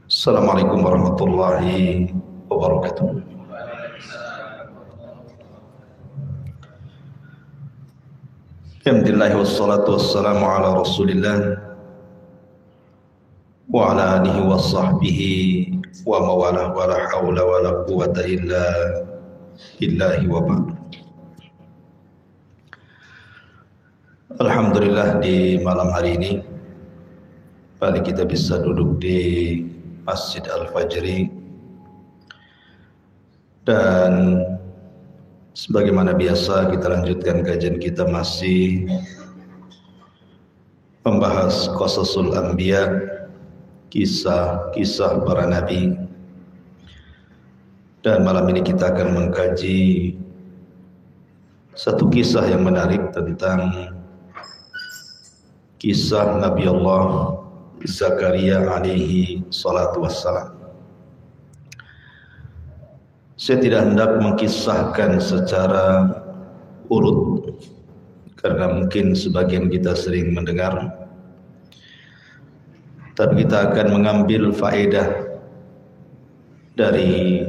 Assalamualaikum warahmatullahi wabarakatuh. Alhamdulillah wassalatu wassalamu ala Rasulillah wa ala alihi wa sahbihi wa mawalah wa la hawla wa la quwwata illa billahi wa ba'd. Alhamdulillah di malam hari ini kembali kita bisa duduk di Masjid Al-Fajri, dan sebagaimana biasa kita lanjutkan kajian kita masih membahas Qasasul Anbiya, kisah-kisah para nabi. Dan malam ini kita akan mengkaji satu kisah yang menarik tentang kisah Nabi Allah Zakaria alaihi salatu wassalam. Saya tidak hendak mengkisahkan secara urut karena mungkin sebagian kita sering mendengar, tapi kita akan mengambil faedah dari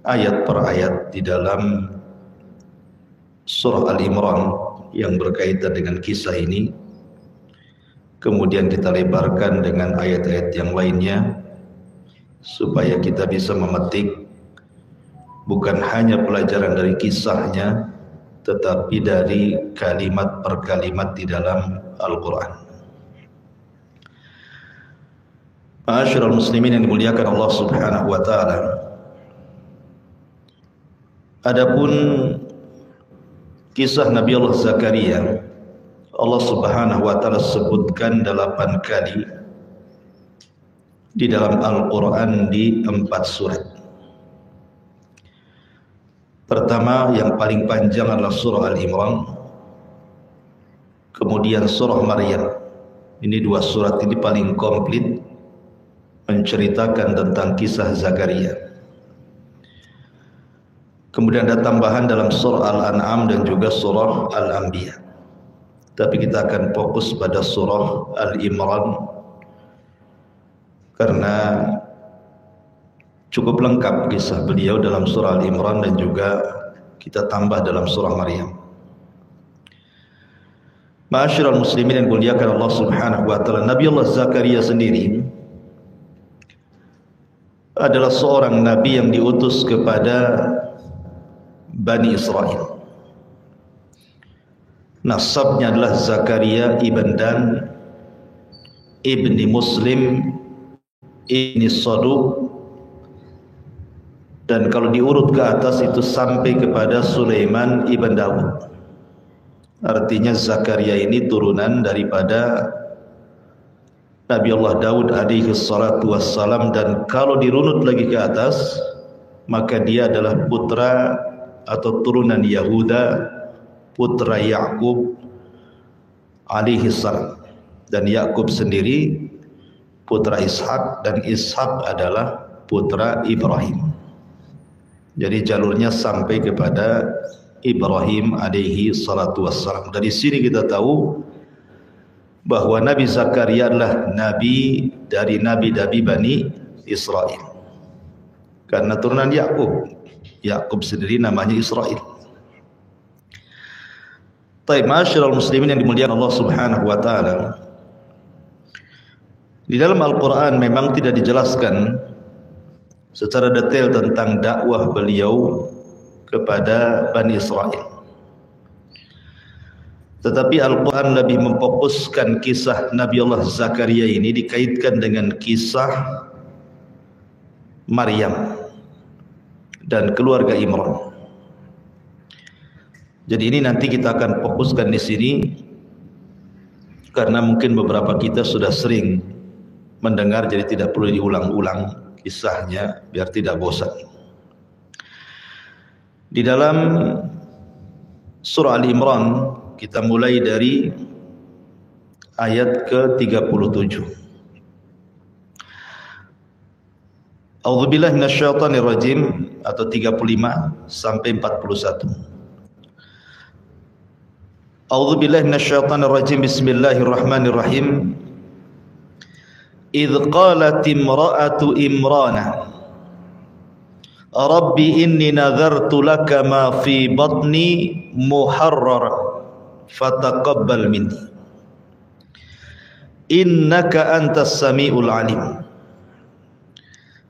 ayat per ayat di dalam surah Al-Imran yang berkaitan dengan kisah ini. Kemudian kita lebarkan dengan ayat-ayat yang lainnya supaya kita bisa memetik bukan hanya pelajaran dari kisahnya, tetapi dari kalimat per kalimat di dalam Al-Quran. Ma'asyiral muslimin yang dimuliakan Allah Subhanahu wa ta'ala, adapun kisah Nabi Allah Zakaria, Allah Subhanahu wa ta'ala sebutkan 8 kali di dalam Al-Quran di 4 surat. Pertama, yang paling panjang adalah surah Al-Imran, kemudian surah Maryam. Ini 2 surat ini paling komplit menceritakan tentang kisah Zakaria. Kemudian ada tambahan dalam surah Al-An'am dan juga surah Al-Anbiya. Tapi kita akan fokus pada surah Al-Imran karena cukup lengkap kisah beliau dalam surah Al-Imran dan juga kita tambah dalam surah Maryam. Ma'asyiral muslimin yang dimuliakan Allah Subhanahu wa ta'ala, Nabi Allah Zakaria sendiri adalah seorang nabi yang diutus kepada Bani Israel. Nasabnya adalah Zakaria ibn Dan ibni Muslim ibni Saduq, dan kalau diurut ke atas itu sampai kepada Sulaiman ibn Daud. Artinya Zakaria ini turunan daripada Nabi Allah Daud alaihi salatu wassalam, dan kalau dirunut lagi ke atas maka dia adalah putra atau turunan Yahuda, putra Yakub alaihi salam, dan Yakub sendiri putra Ishak, dan Ishak adalah putra Ibrahim. Jadi jalurnya sampai kepada Ibrahim alaihi salatu wassalam. Dari sini kita tahu bahwa Nabi Zakaria adalah nabi dari nabi-nabi Bani Israel karena turunan Yakub. Yakub sendiri namanya Israel. Baik, ma'asyiral muslimin yang dimuliakan Allah Subhanahu wa ta'ala, di dalam Al-Quran memang tidak dijelaskan secara detail tentang dakwah beliau kepada Bani Israel. Tetapi Al-Quran lebih memfokuskan kisah Nabi Allah Zakaria ini dikaitkan dengan kisah Maryam dan keluarga Imran. Jadi ini nanti kita akan fokuskan di sini karena mungkin beberapa kita sudah sering mendengar, jadi tidak perlu diulang-ulang kisahnya biar tidak bosan. Di dalam surah Al-Imran kita mulai dari ayat ke-37. A'udzubillahi minasyaitonirrajim, atau 35 sampai 41. A'udzubillahi minasyaitonirrajim. Bismillahirrahmanirrahim. idh qalat imra'atu Imrana Rabbi inni nadhartu laka ma fi batni muharrara fataqabbal minni innaka antas samiul alim.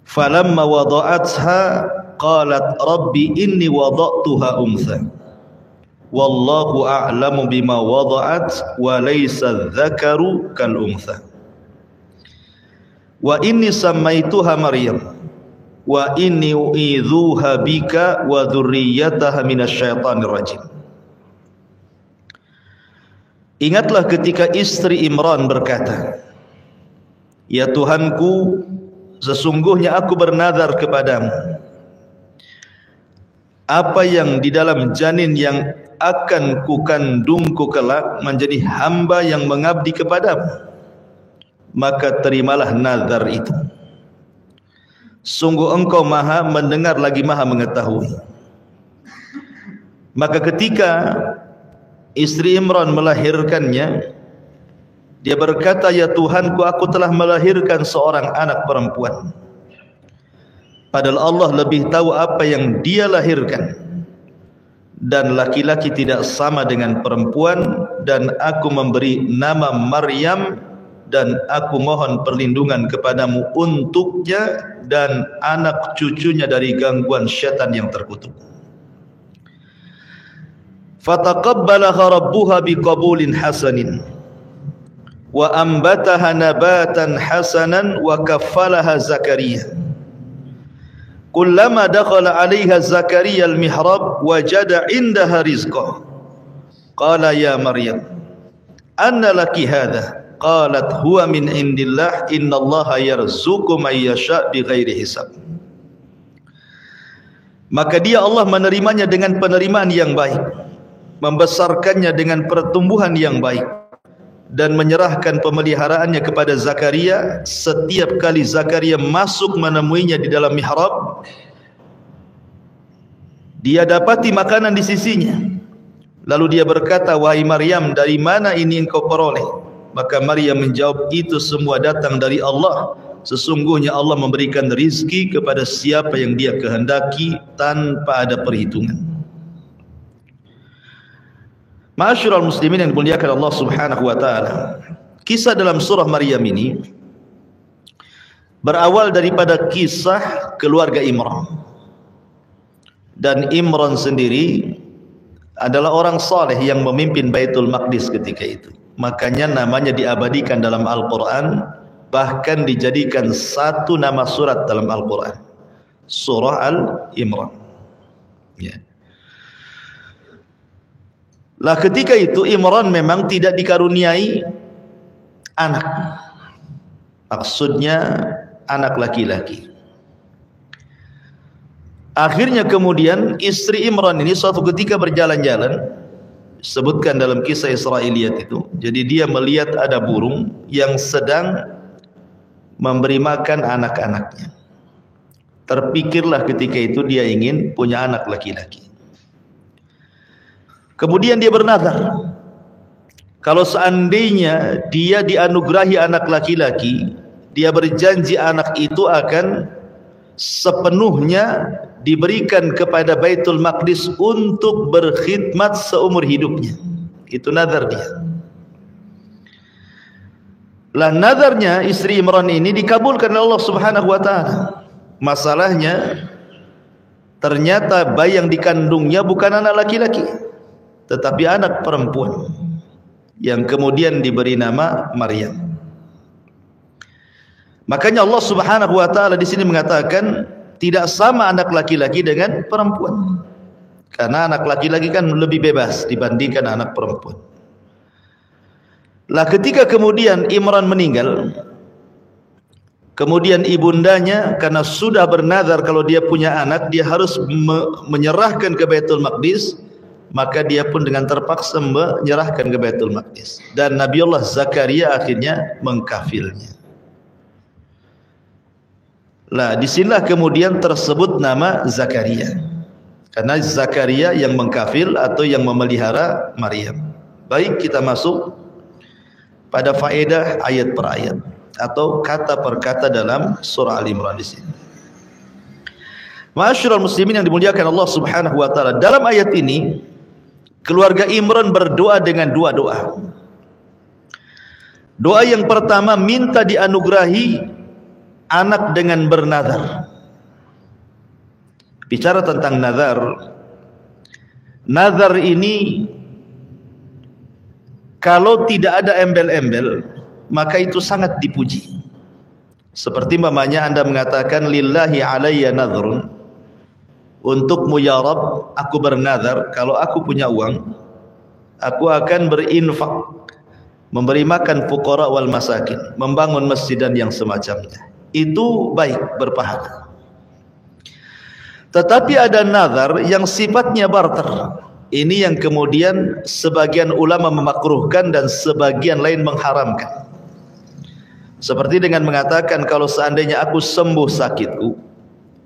Falamma wada'atha qalat rabbi inni wada'tuha untha wallahu a'lamu bima wada'at wa laysa dzakaru kal untha wa inni sammaituha Maryam wa inni u'idzuha bika wa dzurriyyataha minasyaitonir rajim. Ingatlah ketika istri Imran berkata, ya Tuhanku, sesungguhnya aku bernazar kepadamu, apa yang di dalam janin yang akan kukandungku kelak menjadi hamba yang mengabdi kepadamu, maka terimalah nazar itu. Sungguh engkau maha mendengar lagi maha mengetahui. Maka ketika istri Imran melahirkannya, dia berkata, ya Tuhanku, aku telah melahirkan seorang anak perempuan. Padahal Allah lebih tahu apa yang dia lahirkan. Dan laki-laki tidak sama dengan perempuan. Dan aku memberi nama Maryam. Dan aku mohon perlindungan kepadamu untuknya dan anak cucunya dari gangguan syaitan yang terkutuk. Fataqabbalaha rabbuha biqabulin hasanin wa ambataha nabatan hasanan wa kaffalaha Zakaria. Kullama dakhala 'alaiha Zakaria al-mihrab wajada 'indaha rizqa. Qala ya Maryam, anna laki hadha? Qalat huwa min indillah innallaha yarzuqu may yasha' bighairi hisab. Maka dia Allah menerimanya dengan penerimaan yang baik, membesarkannya dengan pertumbuhan yang baik, dan menyerahkan pemeliharaannya kepada Zakaria. Setiap kali Zakaria masuk menemuinya di dalam mihrab, dia dapati makanan di sisinya. Lalu dia berkata, wahai Maryam, dari mana ini engkau peroleh? Maka Maryam menjawab, itu semua datang dari Allah. Sesungguhnya Allah memberikan rizki kepada siapa yang dia kehendaki tanpa ada perhitungan. Ma'asyiral muslimin yang dimuliakan Allah Subhanahu wa taala. Kisah dalam surah Maryam ini berawal daripada kisah keluarga Imran. Dan Imran sendiri adalah orang saleh yang memimpin Baitul Maqdis ketika itu. Makanya namanya diabadikan dalam Al-Quran, bahkan dijadikan satu nama surat dalam Al-Quran, surah Al-Imran. Ya. Lah ketika itu Imran memang tidak dikaruniai anak, maksudnya anak laki-laki. Akhirnya kemudian istri Imran ini suatu ketika berjalan-jalan, sebutkan dalam kisah Israiliyat itu. Jadi dia melihat ada burung yang sedang memberi makan anak-anaknya. Terpikirlah ketika itu dia ingin punya anak laki-laki. Kemudian dia bernazar, kalau seandainya dia dianugerahi anak laki-laki, dia berjanji anak itu akan sepenuhnya diberikan kepada Baitul Maqdis untuk berkhidmat seumur hidupnya. Itu nazar dia. Lah nazarnya istri Imran ini dikabulkan oleh Allah Subhanahu wa taala. Masalahnya ternyata bayi yang dikandungnya bukan anak laki-laki, tetapi anak perempuan yang kemudian diberi nama Maryam. Makanya Allah Subhanahu wa taala di sini mengatakan tidak sama anak laki-laki dengan perempuan. Karena anak laki-laki kan lebih bebas dibandingkan anak perempuan. Lah ketika kemudian Imran meninggal, kemudian ibundanya karena sudah bernazar kalau dia punya anak dia harus menyerahkan ke Baitul Maqdis, maka dia pun dengan terpaksa menyerahkan ke Baitul Maqdis. Dan Nabiullah Zakaria akhirnya mengkafilnya. Lah disinilah kemudian tersebut nama Zakaria, karena Zakaria yang mengkafil atau yang memelihara Maryam. Baik, kita masuk pada faedah ayat per ayat. atau kata per kata dalam surah Al-Imran di sini. Ma'asyiral muslimin yang dimuliakan Allah Subhanahu wa taala, dalam ayat ini keluarga Imran berdoa dengan dua doa. Doa yang pertama minta dianugerahi anak dengan bernazar. Bicara tentang nazar, nazar ini kalau tidak ada embel-embel maka itu sangat dipuji. Seperti mamanya Anda mengatakan lillahi alayya nadhrun, untukmu ya Rabb aku bernazar, kalau aku punya uang aku akan berinfak, memberi makan fuqara wal masakin, membangun masjid dan yang semacamnya. Itu baik, berpahala. Tetapi ada nazar yang sifatnya barter. Ini yang kemudian sebagian ulama memakruhkan dan sebagian lain mengharamkan. Seperti dengan mengatakan kalau seandainya aku sembuh sakitku,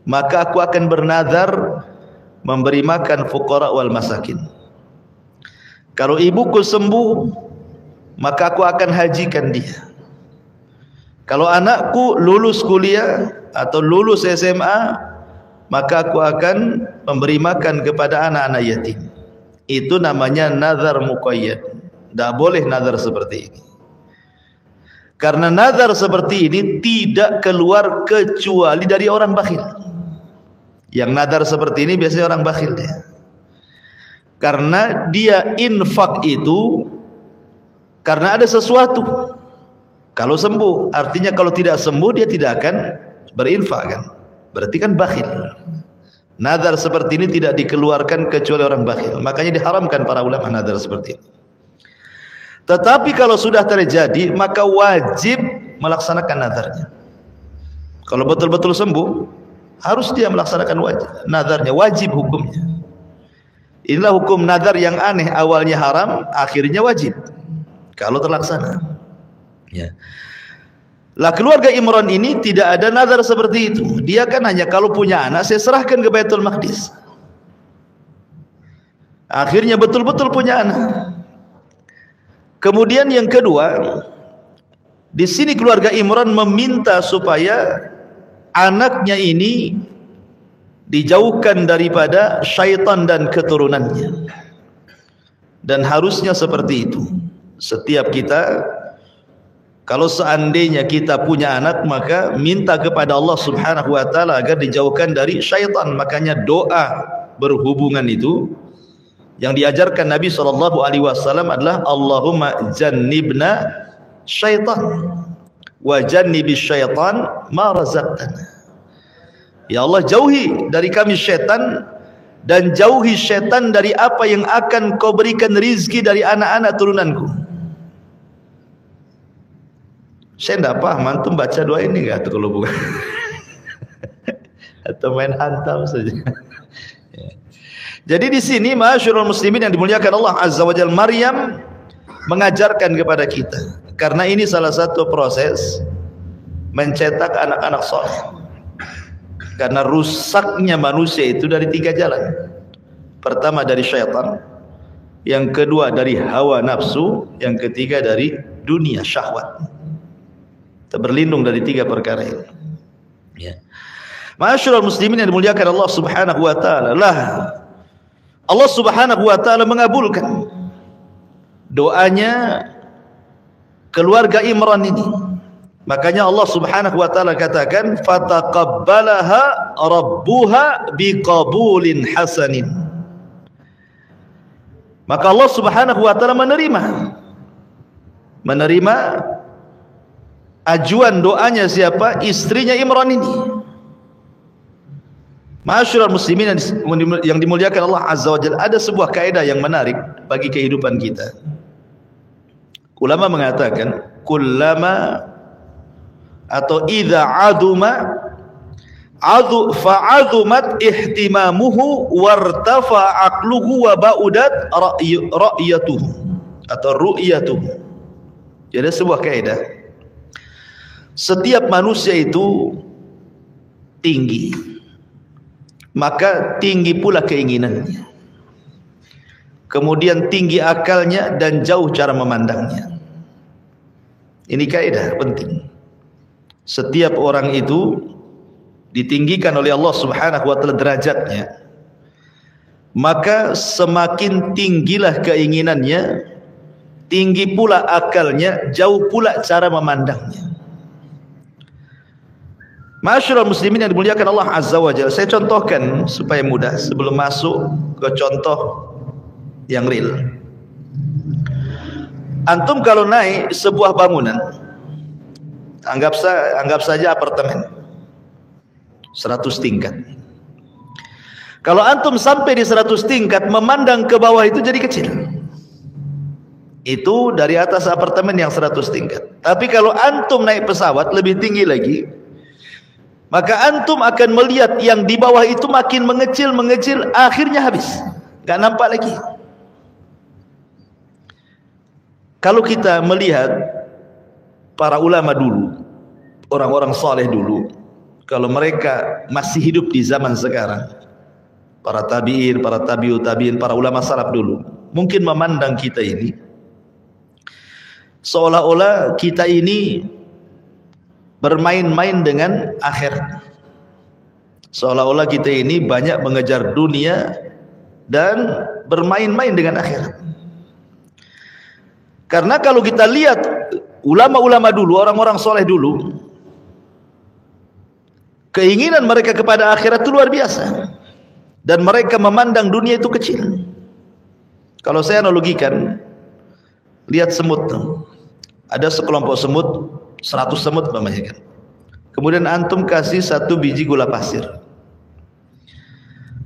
maka aku akan bernazar memberi makan fuqara wal masakin. Kalau ibuku sembuh, maka aku akan hajikan dia. Kalau anakku lulus kuliah atau lulus SMA, maka aku akan memberi makan kepada anak-anak yatim. Itu namanya nazar muqayyad. Tidak boleh nazar seperti ini. Karena nazar seperti ini tidak keluar kecuali dari orang bakhil. Yang nazar seperti ini biasanya orang bakhil dia. Karena dia infak itu karena ada sesuatu. Kalau sembuh, artinya kalau tidak sembuh dia tidak akan berinfak kan. Berarti kan bakhil. Nazar seperti ini tidak dikeluarkan kecuali orang bakhil. Makanya diharamkan para ulama nazar seperti ini. Tetapi kalau sudah terjadi, maka wajib melaksanakan nazarnya. Kalau betul-betul sembuh, harus dia melaksanakan nazarnya, wajib hukumnya. Inilah hukum nazar yang aneh, awalnya haram, akhirnya wajib kalau terlaksana. Ya. Lah keluarga Imran ini tidak ada nazar seperti itu. Dia kan hanya kalau punya anak saya serahkan ke Baitul Maqdis. Akhirnya betul-betul punya anak. Kemudian yang kedua, di sini keluarga Imran meminta supaya anaknya ini dijauhkan daripada syaitan dan keturunannya. Dan harusnya seperti itu. Setiap kita, kalau seandainya kita punya anak, maka minta kepada Allah Subhanahu wa taala agar dijauhkan dari syaitan. Makanya doa berhubungan itu yang diajarkan Nabi SAW adalah Allahumma jannibna syaitan wa jannibis syaitan ma razaqtana. Ya Allah, jauhi dari kami syaitan dan jauhi syaitan dari apa yang akan kau berikan rizki dari anak-anak turunanku. Saya tidak paham, antum baca doa ini enggak tuh kalau bukan atau main hantam saja. Jadi di sini ma'asyiral muslimin yang dimuliakan Allah Azza wa Jalla, Maryam mengajarkan kepada kita, karena ini salah satu proses mencetak anak-anak saleh. Karena rusaknya manusia itu dari 3 jalan. Pertama dari syaitan, yang kedua dari hawa nafsu, yang ketiga dari dunia syahwat. Kita berlindung dari 3 perkara ini. Ya. Ma'asyiral muslimin yang dimuliakan Allah Subhanahu wa taala, Allah Subhanahu wa taala mengabulkan doanya keluarga Imran ini. Makanya Allah Subhanahu wa taala katakan fataqabbalaha rabbuha biqabulin hasanin. Maka Allah Subhanahu wa taala menerima ajuan doanya siapa? Istrinya Imran ini. Ma'asyiral muslimin yang dimuliakan Allah Azza wa Jalla, ada sebuah kaidah yang menarik bagi kehidupan kita. Ulama mengatakan kullama atau idza aduma fa'azumat ihtimamuhu wartafa aqluhu wa ba'udat ra'yatuhu atau ru'yatuhu. Jadi sebuah kaidah, setiap manusia itu tinggi, maka tinggi pula keinginannya, kemudian tinggi akalnya dan jauh cara memandangnya. Ini kaidah penting. setiap orang itu ditinggikan oleh Allah Subhanahu wa taala derajatnya, maka semakin tinggilah keinginannya, tinggi pula akalnya, jauh pula cara memandangnya. Ma'asyiral muslimin yang dimuliakan Allah Azza wa Jalla, saya contohkan supaya mudah sebelum masuk ke contoh yang real. Antum kalau naik sebuah bangunan, anggap saja apartemen 100 tingkat. Kalau antum sampai di 100 tingkat, memandang ke bawah itu jadi kecil. Itu dari atas apartemen yang 100 tingkat. Tapi kalau antum naik pesawat lebih tinggi lagi, maka antum akan melihat yang di bawah itu makin mengecil, akhirnya habis, gak nampak lagi. Kalau kita melihat para ulama dulu, orang-orang saleh dulu, kalau mereka masih hidup di zaman sekarang, para tabi'in, para tabi'ut tabi'in, para ulama salaf dulu, mungkin memandang kita ini seolah-olah kita ini bermain-main dengan akhirat, seolah-olah kita ini banyak mengejar dunia dan bermain-main dengan akhirat. Karena kalau kita lihat ulama-ulama dulu, orang-orang soleh dulu, keinginan mereka kepada akhirat itu luar biasa, dan mereka memandang dunia itu kecil. Kalau saya analogikan, lihat semut, ada sekelompok semut, 100 semut namanya kan. Kemudian antum kasih 1 biji gula pasir,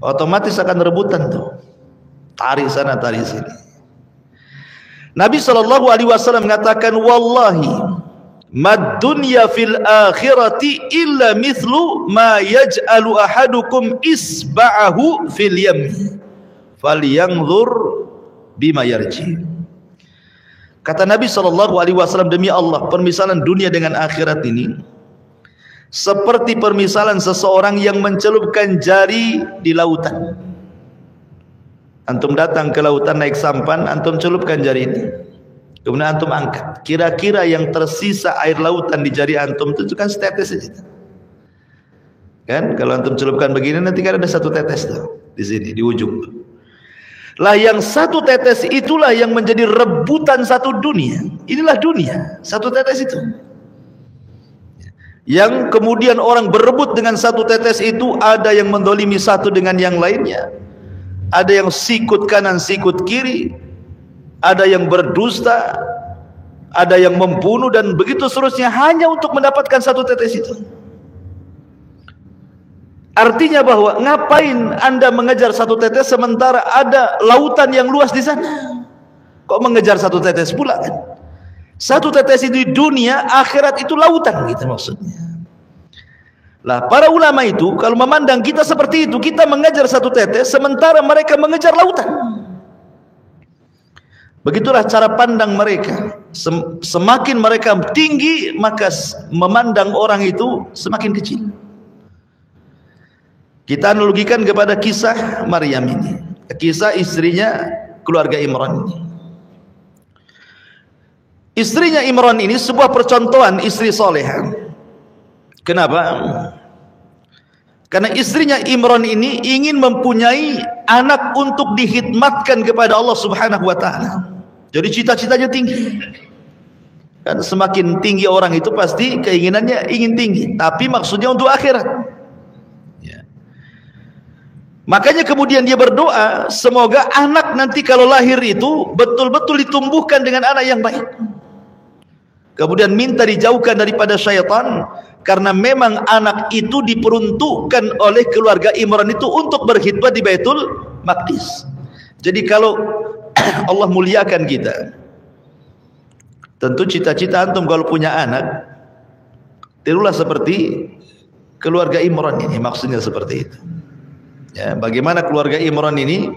otomatis akan rebutan tuh, tarik sana tarik sini. Nabi SAW mengatakan, wallahi mad dunya fil akhirati illa mithlu ma yaj'alu ahadukum isba'ahu fil yammi falyanzur bima yarji. Kata Nabi SAW, demi Allah, permisalan dunia dengan akhirat ini seperti permisalan seseorang yang mencelupkan jari di lautan. Antum datang ke lautan naik sampan, antum celupkan jari ini, kemudian antum angkat, kira-kira yang tersisa air lautan di jari antum itu kan setetes saja. Kan kalau antum celupkan begini, nanti kan ada 1 tetes tuh di sini di ujung. Lah yang 1 tetes itulah yang menjadi rebutan 1 dunia. Inilah dunia, 1 tetes itu. Yang kemudian orang berebut dengan 1 tetes itu, ada yang mendolimi satu dengan yang lainnya, ada yang sikut kanan sikut kiri, ada yang berdusta, ada yang membunuh, dan begitu seterusnya, hanya untuk mendapatkan 1 tetes itu. Artinya bahwa ngapain Anda mengejar 1 tetes sementara ada lautan yang luas di sana? Kok mengejar 1 tetes pula kan? 1 tetes itu di dunia, akhirat itu lautan gitu maksudnya. Lah para ulama itu kalau memandang kita seperti itu, kita mengejar 1 tetes sementara mereka mengejar lautan. Begitulah cara pandang mereka. Semakin mereka tinggi, maka memandang orang itu semakin kecil. Kita analogikan kepada kisah Maryam ini, kisah istrinya keluarga Imran ini. Istrinya Imran ini sebuah percontohan istri soleha. Kenapa? Karena istrinya Imran ini ingin mempunyai anak untuk dihidmatkan kepada Allah Subhanahu wa taala. Jadi cita-citanya tinggi. Kan semakin tinggi orang itu pasti keinginannya ingin tinggi, tapi maksudnya untuk akhirat. Makanya kemudian dia berdoa, semoga anak nanti kalau lahir itu betul-betul ditumbuhkan dengan anak yang baik. Kemudian minta dijauhkan daripada syaitan, karena memang anak itu diperuntukkan oleh keluarga Imran itu untuk berkhidmat di Baitul Maqdis. Jadi kalau Allah muliakan kita, tentu cita-cita antum kalau punya anak, tirulah seperti keluarga Imran ini, maksudnya seperti itu. Ya, bagaimana keluarga Imran ini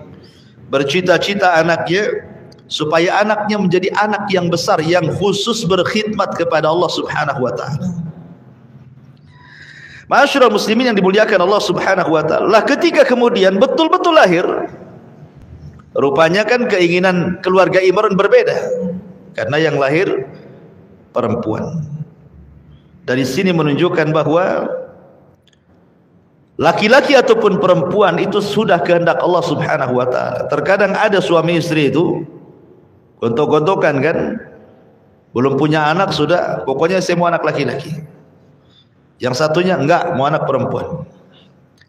bercita-cita anaknya supaya anaknya menjadi anak yang besar yang khusus berkhidmat kepada Allah Subhanahu wa taala. Ma'asyiral muslimin yang dimuliakan Allah Subhanahu wa taala. Lah ketika kemudian betul-betul lahir, rupanya kan keinginan keluarga Imran berbeda, karena yang lahir perempuan. Dari sini menunjukkan bahwa laki-laki ataupun perempuan itu sudah kehendak Allah Subhanahu wa taala. Terkadang ada suami istri itu gontok-gontokan kan, belum punya anak sudah pokoknya saya mau anak laki-laki. Yang satunya enggak, mau anak perempuan.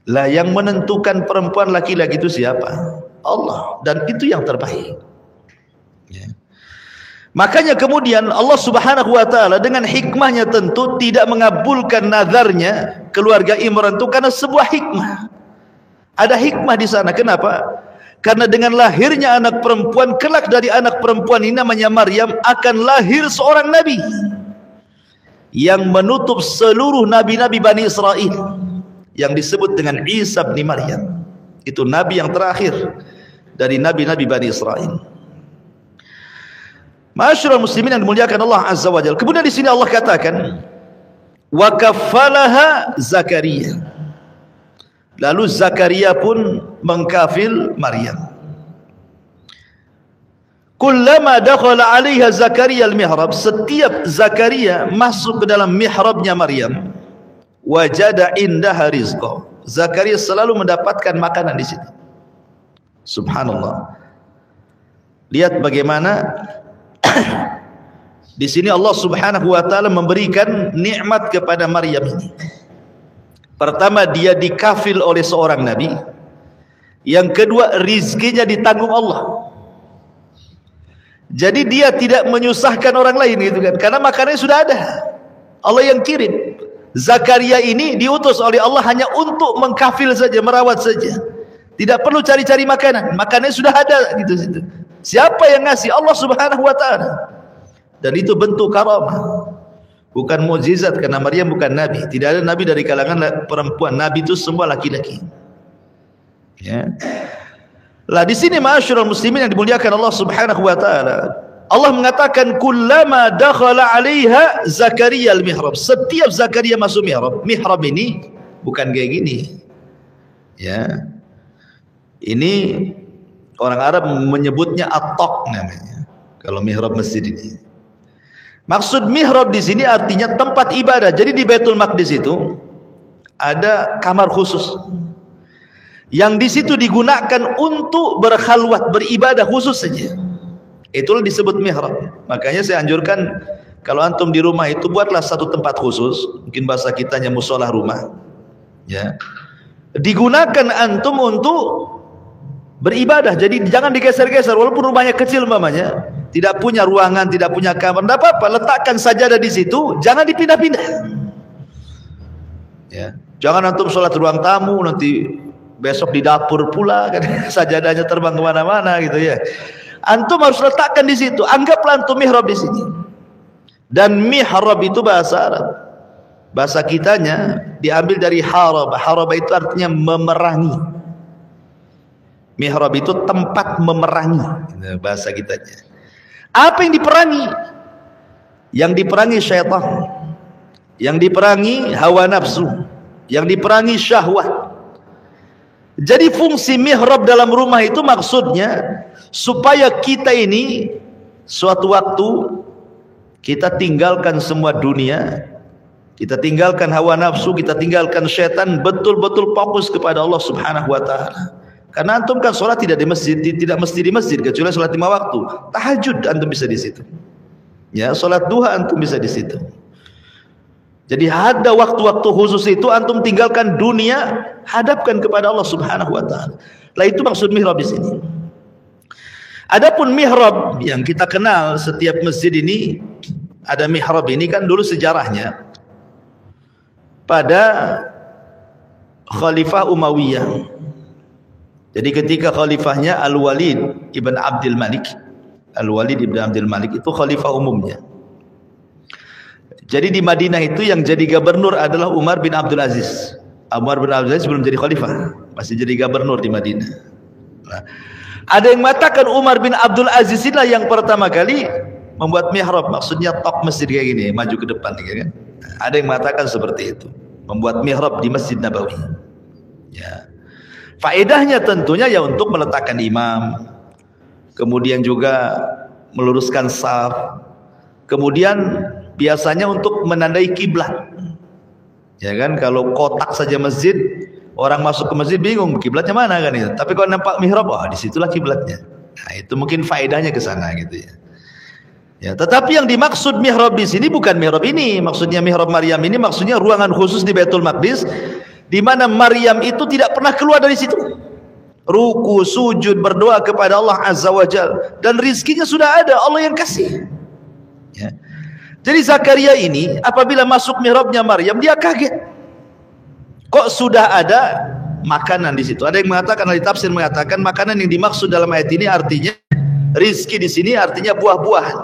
Lah yang menentukan perempuan laki-laki itu siapa? Allah, dan itu yang terbaik. Ya. Makanya kemudian Allah Subhanahu wa taala dengan hikmahnya tentu tidak mengabulkan nazarnya keluarga Imran itu karena sebuah hikmah. Ada hikmah di sana. Kenapa? Karena dengan lahirnya anak perempuan, kelak dari anak perempuan ini namanya Maryam akan lahir seorang nabi yang menutup seluruh nabi-nabi Bani Israel yang disebut dengan Isa bin Maryam. Itu nabi yang terakhir dari nabi-nabi Bani Israel. Ma'asyiral muslimin yang dimuliakan Allah Azza wa Jalla. Kemudian di sini Allah katakan wa kaffalaha Zakaria. Lalu Zakaria pun mengkafil Maryam. Kullama dakhala 'alaiha Zakaria al-mihrab, setiap Zakaria masuk ke dalam mihrabnya Maryam, wajada indaha rizqa. Zakaria selalu mendapatkan makanan di situ. Subhanallah. Lihat bagaimana di sini Allah Subhanahu wa taala memberikan nikmat kepada Maryam ini. Pertama, dia dikafil oleh seorang nabi. Yang kedua, rizkinya ditanggung Allah. Jadi dia tidak menyusahkan orang lain gitu kan, karena makanannya sudah ada. Allah yang kirim. Zakaria ini diutus oleh Allah hanya untuk mengkafil saja, merawat saja. Tidak perlu cari-cari makanan. Makanannya sudah ada gitu. Siapa yang ngasih? Allah Subhanahu wa taala. Dan itu bentuk karamah, bukan mukjizat, karena Maryam bukan nabi. Tidak ada nabi dari kalangan perempuan. Nabi itu semua laki-laki. Ya. Lah di sini ma'asyiral muslimin yang dimuliakan Allah Subhanahu wa taala, Allah mengatakan kullama dakhala 'alaiha Zakaria al-mihrab. Setiap Zakaria masuk mihrab. Mihrab ini bukan kayak gini. Ya. Ini orang Arab menyebutnya at-taq namanya. Kalau mihrab masjid ini. Maksud mihrab di sini artinya tempat ibadah. Jadi di Baitul Maqdis itu ada kamar khusus yang di situ digunakan untuk berkhalwat, beribadah khusus saja. Itulah disebut mihrab. Makanya saya anjurkan kalau antum di rumah itu buatlah satu tempat khusus, mungkin bahasa kitanya mushola rumah. Ya. Digunakan antum untuk beribadah. Jadi jangan digeser-geser, walaupun rumahnya kecil umpamanya, tidak punya ruangan, tidak punya kamar, tidak apa-apa, letakkan sajadah di situ, jangan dipindah-pindah. Ya. Jangan antum sholat ruang tamu, nanti besok di dapur pula kan, sajadahnya terbang kemana-mana gitu ya. Antum harus letakkan di situ. Anggaplah antum mihrab di sini. Dan mihrab itu bahasa Arab. Bahasa kitanya diambil dari harab. Harab itu artinya memerangi. Mihrab itu tempat memerangi, bahasa kitanya. Apa yang diperangi? Yang diperangi syaitan, yang diperangi hawa nafsu, yang diperangi syahwat. Jadi fungsi mihrab dalam rumah itu maksudnya supaya kita ini suatu waktu kita tinggalkan semua dunia, kita tinggalkan hawa nafsu, kita tinggalkan syaitan, betul-betul fokus kepada Allah Subhanahu wa taala. Karena antum kan sholat tidak di masjid, tidak mesti di masjid, kecuali sholat 5 waktu. Tahajud antum bisa di situ. Ya, sholat duha antum bisa di situ. Jadi ada waktu-waktu khusus itu antum tinggalkan dunia, hadapkan kepada Allah Subhanahu wa taala. Lah itu maksud mihrab di sini. Adapun mihrab yang kita kenal setiap masjid ini ada mihrab ini kan dulu sejarahnya pada Khalifah Umayyah. Jadi ketika khalifahnya Al-Walid ibn Abdul Malik, Al-Walid ibn Abdul Malik itu khalifah umumnya. Jadi di Madinah itu yang jadi gubernur adalah Umar bin Abdul Aziz. Umar bin Abdul Aziz belum jadi khalifah, masih jadi gubernur di Madinah. Nah, ada yang mengatakan Umar bin Abdul Aziz inilah yang pertama kali membuat mihrab, maksudnya top masjid kayak gini, maju ke depan kan. Ada yang mengatakan seperti itu, membuat mihrab di Masjid Nabawi. Ya. Faedahnya tentunya ya untuk meletakkan imam, kemudian juga meluruskan shaf, kemudian biasanya untuk menandai kiblat. Ya kan, kalau kotak saja masjid, orang masuk ke masjid bingung kiblatnya mana kan itu. Tapi kalau nampak mihrab, disitulah kiblatnya. Nah, itu mungkin faedahnya ke sana gitu ya. Ya, tetapi yang dimaksud mihrab di sini bukan mihrab ini. Maksudnya mihrab Maryam ini maksudnya ruangan khusus di Baitul Maqdis, di mana Maryam itu tidak pernah keluar dari situ. Ruku, sujud, berdoa kepada Allah Azza wa Jalla, dan rizkinya sudah ada, Allah yang kasih. Ya. Jadi Zakaria ini apabila masuk mihrabnya Maryam, dia kaget. Kok sudah ada makanan di situ? Ada yang mengatakan, ahli tafsir mengatakan makanan yang dimaksud dalam ayat ini artinya rizki di sini artinya buah-buahan.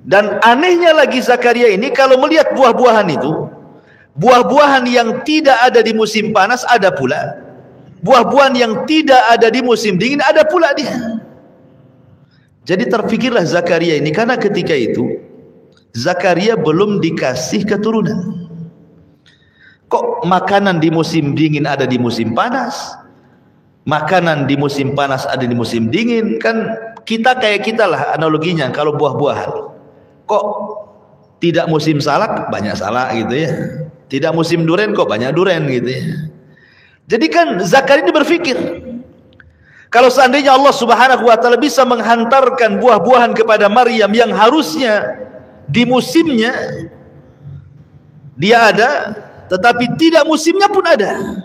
Dan anehnya lagi Zakaria ini kalau melihat buah-buahan itu, buah-buahan yang tidak ada di musim panas ada pula, buah-buahan yang tidak ada di musim dingin ada pula dia. Jadi terfikirlah Zakaria ini, karena ketika itu Zakaria belum dikasih keturunan. Kok makanan di musim dingin ada di musim panas, makanan di musim panas ada di musim dingin? Kan kita kayak kita lah analoginya. Kalau buah-buahan, kok tidak musim salak banyak salak gitu ya, tidak musim durian kok banyak durian gitu ya. Jadi kan Zakaria ini berpikir, kalau seandainya Allah Subhanahu wa taala bisa menghantarkan buah-buahan kepada Maryam yang harusnya di musimnya dia ada, tetapi tidak musimnya pun ada.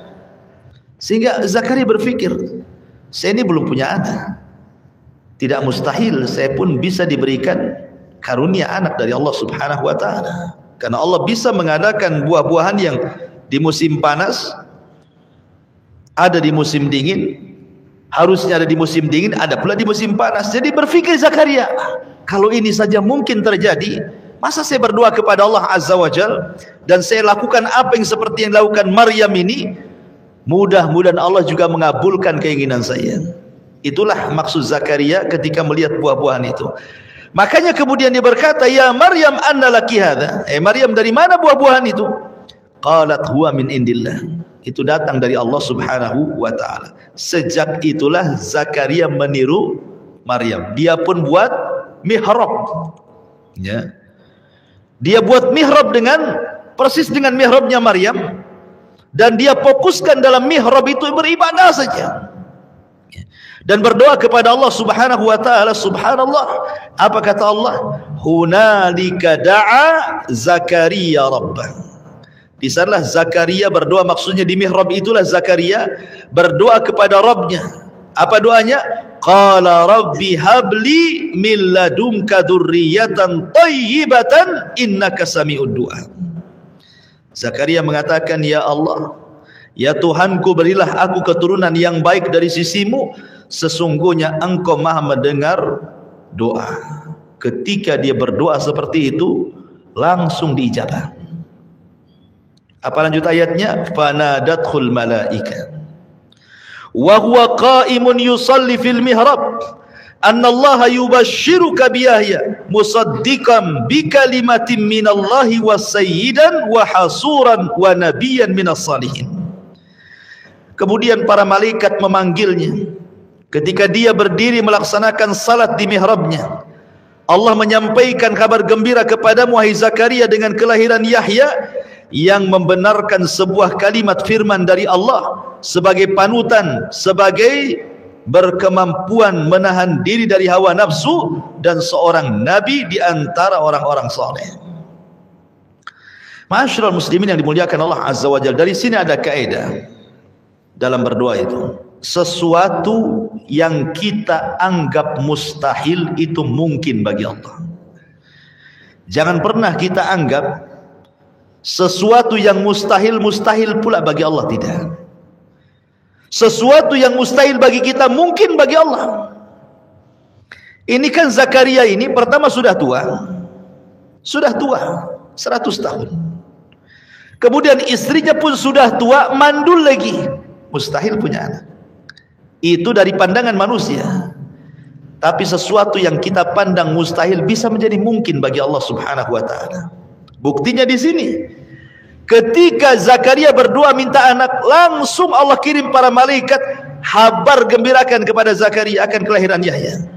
Sehingga Zakaria berpikir, saya ini belum punya anak, tidak mustahil saya pun bisa diberikan karunia anak dari Allah Subhanahu wa taala. Karena Allah bisa mengadakan buah-buahan yang di musim panas ada di musim dingin, harusnya ada di musim dingin, ada pula di musim panas. Jadi berpikir Zakaria, kalau ini saja mungkin terjadi, masa saya berdoa kepada Allah Azza wa Jalla dan saya lakukan apa yang seperti yang dilakukan Maryam ini, mudah-mudahan Allah juga mengabulkan keinginan saya. Itulah maksud Zakaria ketika melihat buah-buahan itu. Makanya kemudian dia berkata, ya Maryam, anna laki hadha. Maryam, dari mana buah-buahan itu? Qalat huwa min indillah. Itu datang dari Allah Subhanahu wa taala. Sejak itulah Zakaria meniru Maryam. Dia pun buat mihrab. Ya. Dia buat mihrab dengan persis dengan mihrabnya Maryam, dan dia fokuskan dalam mihrab itu beribadah saja. Dan berdoa kepada Allah Subhanahu wa taala. Subhanallah, apa kata Allah? Hunalika da'a Zakaria rabbah. Di sanalah Zakaria berdoa, maksudnya di mihrab itulah Zakaria berdoa kepada Rabbnya. Apa doanya? Qala rabbi habli min ladunka dzurriyyatan thayyibatan innaka sami'ud du'a. Zakaria mengatakan, ya Allah, ya Tuhanku, berilah aku keturunan yang baik dari sisimu, sesungguhnya engkau maha mendengar doa. Ketika dia berdoa seperti itu, langsung diijabah. Apa lanjut ayatnya? Fanadathul malaika wa huwa qa'imun yusalli fil mihrab anna Allah yubashshiruka bi Yahya musaddiqan bi kalimatin minallahi wa sayyidan wa hasuran wa nabiyyan minas salihin. Kemudian para malaikat memanggilnya ketika dia berdiri melaksanakan salat di mihrabnya. Allah menyampaikan kabar gembira kepadamu, wahai Zakaria, dengan kelahiran Yahya yang membenarkan sebuah kalimat firman dari Allah sebagai panutan, sebagai berkemampuan menahan diri dari hawa nafsu, dan seorang nabi di antara orang-orang saleh. Ma'asyiral muslimin yang dimuliakan Allah Azza wa Jalla, dari sini ada kaidah dalam berdoa itu. Sesuatu yang kita anggap mustahil itu mungkin bagi Allah. Jangan pernah kita anggap sesuatu yang mustahil pula bagi Allah. Tidak. Sesuatu yang mustahil bagi kita mungkin bagi Allah. Ini kan Zakaria ini pertama sudah tua 100 tahun. Kemudian istrinya pun sudah tua, mandul lagi, mustahil punya anak. Itu dari pandangan manusia. Tapi sesuatu yang kita pandang mustahil bisa menjadi mungkin bagi Allah Subhanahu wa taala. Buktinya di sini. Ketika Zakaria berdoa minta anak, langsung Allah kirim para malaikat habar gembirakan kepada Zakaria akan kelahiran Yahya.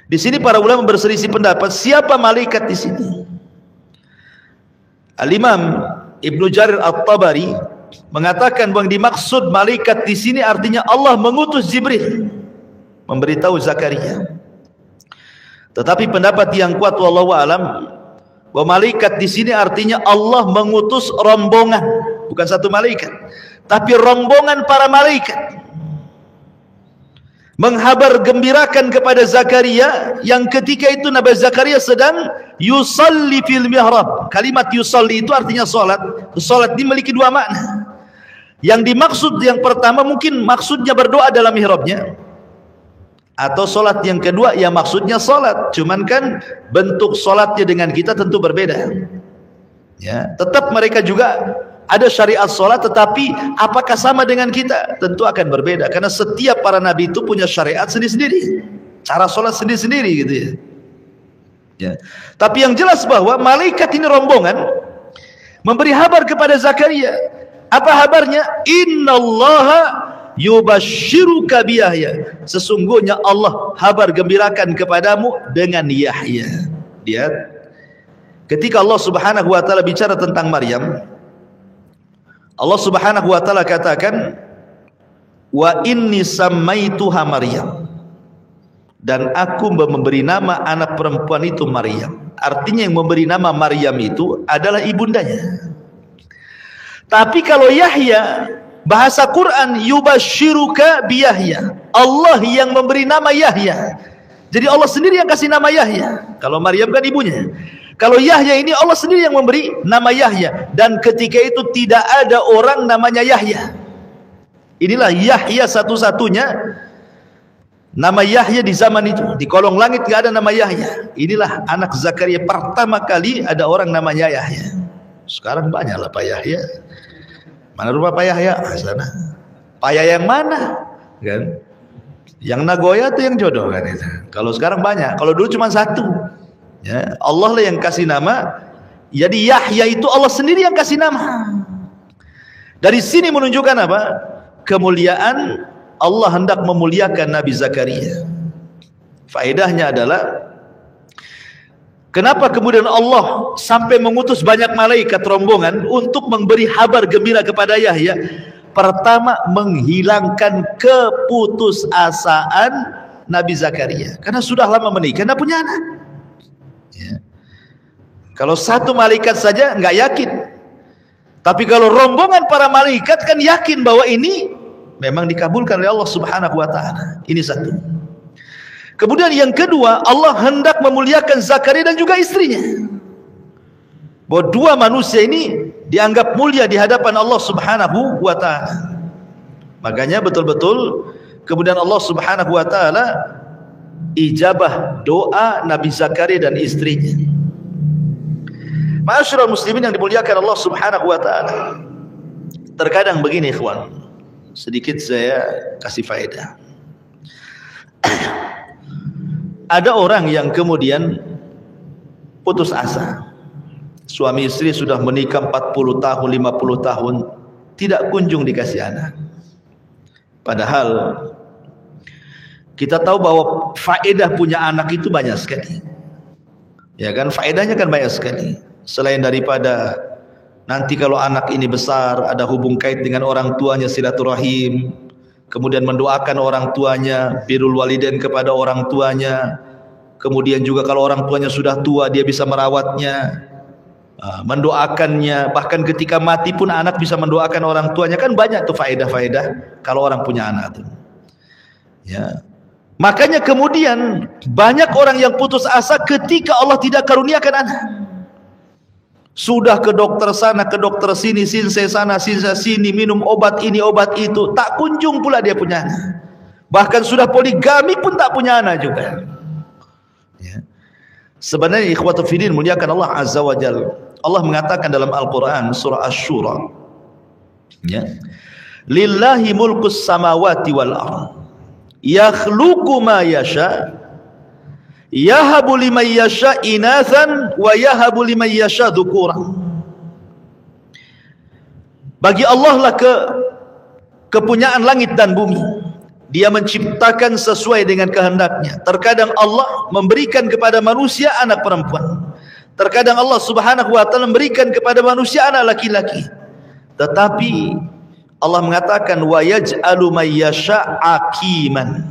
Di sini para ulama berselisih pendapat siapa malaikat di sini. Al-Imam Ibnu Jarir At-Tabari mengatakan bahwa dimaksud malaikat di sini artinya Allah mengutus Jibril memberitahu Zakaria. Tetapi pendapat yang kuat wallahu alam bahwa malaikat di sini artinya Allah mengutus rombongan, bukan satu malaikat, tapi rombongan para malaikat menghabar gembirakan kepada Zakaria yang ketika itu Nabi Zakaria sedang yusalli fil mihrab. Kalimat yusalli itu artinya salat. Salat dimiliki dua makna. Yang dimaksud yang pertama mungkin maksudnya berdoa dalam mihrabnya, atau solat yang kedua yang maksudnya solat, cuman kan bentuk solatnya dengan kita tentu berbeda ya. Tetap mereka juga ada syariat solat, tetapi apakah sama dengan kita? Tentu akan berbeda, karena setiap para nabi itu punya syariat sendiri-sendiri, cara solat sendiri-sendiri gitu ya. Tapi yang jelas bahwa malaikat ini rombongan memberi kabar kepada Zakaria. Apa kabarnya? Innallaha yubashiruka bi Yahya, sesungguhnya Allah kabar gembirakan kepadamu dengan Yahya. Lihat, ketika Allah Subhanahu wa taala bicara tentang Maryam, Allah Subhanahu wa taala katakan wa inni sammaituha Maryam, dan aku memberi nama anak perempuan itu Maryam. Artinya yang memberi nama Maryam itu adalah ibundanya. Tapi kalau Yahya, bahasa Quran yubashiruka bi Yahya, Allah yang memberi nama Yahya. Jadi Allah sendiri yang kasih nama Yahya. Kalau Maryam kan ibunya. Kalau Yahya ini Allah sendiri yang memberi nama Yahya, dan ketika itu tidak ada orang namanya Yahya. Inilah Yahya satu-satunya nama Yahya di zaman itu. Di kolong langit tidak ada nama Yahya. Inilah anak Zakaria pertama kali ada orang namanya Yahya. Sekarang banyaklah Pak Yahya. Mana rumah Pak Yahya? Sana. Pak Yahya yang mana? Kan? Yang Nagoya itu yang jodoh kan itu. Kalau sekarang banyak. Kalau dulu cuma satu. Ya, Allah lah yang kasih nama. Jadi Yahya itu Allah sendiri yang kasih nama. Dari sini menunjukkan apa? Kemuliaan Allah hendak memuliakan Nabi Zakaria. Faedahnya adalah kenapa kemudian Allah sampai mengutus banyak malaikat rombongan untuk memberi kabar gembira kepada Yahya? Pertama, menghilangkan keputusasaan Nabi Zakaria, karena sudah lama menikah, tidak punya anak ya. Kalau satu malaikat saja nggak yakin, tapi kalau rombongan para malaikat kan yakin bahwa ini memang dikabulkan oleh Allah Subhanahu wa taala. Ini satu. Kemudian yang kedua, Allah hendak memuliakan Zakaria dan juga istrinya. Bahwa dua manusia ini dianggap mulia di hadapan Allah Subhanahu wa taala. Makanya betul-betul kemudian Allah Subhanahu wa taala ijabah doa Nabi Zakaria dan istrinya. Ma'asyiral muslimin yang dimuliakan Allah Subhanahu wa taala. Terkadang begini ikhwan, sedikit saya kasih faedah. Ada orang yang kemudian putus asa. Suami istri sudah menikah 40 tahun, 50 tahun, tidak kunjung dikasih anak. Padahal kita tahu bahwa faedah punya anak itu banyak sekali. Ya kan, faedahnya kan banyak sekali. Selain daripada nanti kalau anak ini besar, ada hubung kait dengan orang tuanya, silaturahim, kemudian mendoakan orang tuanya, birrul walidain kepada orang tuanya, kemudian juga kalau orang tuanya sudah tua dia bisa merawatnya, mendoakannya, bahkan ketika mati pun anak bisa mendoakan orang tuanya. Kan banyak tuh faedah-faedah kalau orang punya anak tuh ya. Makanya kemudian banyak orang yang putus asa ketika Allah tidak karuniakan anak. Sudah ke dokter sana, ke dokter sini, sinse sana, sinse sini, minum obat ini, obat itu, tak kunjung pula dia punya anak. Bahkan sudah poligami pun tak punya anak juga ya. Sebenarnya ikhwatu fiddin muliakan Allah Azza wa Jalla, Allah mengatakan dalam Al-Quran surah Asy-Syura ya, lillahi mulkus samawati wal ardh yakhluqu ma yasha yahabu liman yasha inathan wa yahabu liman yasha dhukuran. Bagi Allah lah kepunyaan langit dan bumi. Dia menciptakan sesuai dengan kehendaknya. Terkadang Allah memberikan kepada manusia anak perempuan. Terkadang Allah Subhanahu wa taala memberikan kepada manusia anak laki-laki. Tetapi Allah mengatakan wa yaj'alu may yasha' aqiman.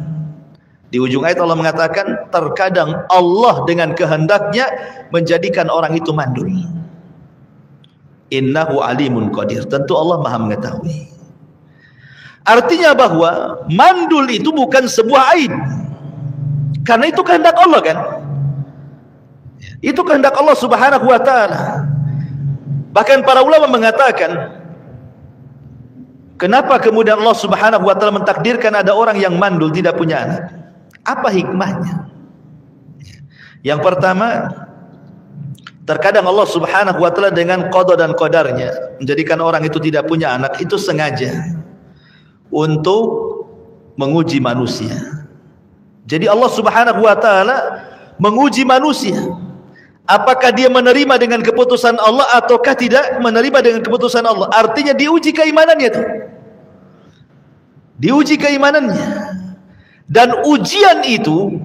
Di ujung ayat Allah mengatakan terkadang Allah dengan kehendaknya menjadikan orang itu mandul. Innahu alimun qadir. Tentu Allah Maha mengetahui. Artinya bahwa mandul itu bukan sebuah aib. Karena itu kehendak Allah kan? Itu kehendak Allah Subhanahu wa taala. Bahkan para ulama mengatakan, kenapa kemudian Allah Subhanahu wa taala mentakdirkan ada orang yang mandul tidak punya anak? Apa hikmahnya? Yang pertama, terkadang Allah Subhanahu wa taala dengan qada dan qadarnya menjadikan orang itu tidak punya anak itu sengaja untuk menguji manusia. Jadi Allah Subhanahu wa taala menguji manusia. Apakah dia menerima dengan keputusan Allah ataukah tidak menerima dengan keputusan Allah? Artinya diuji keimanannya itu. Diuji keimanannya. Dan ujian itu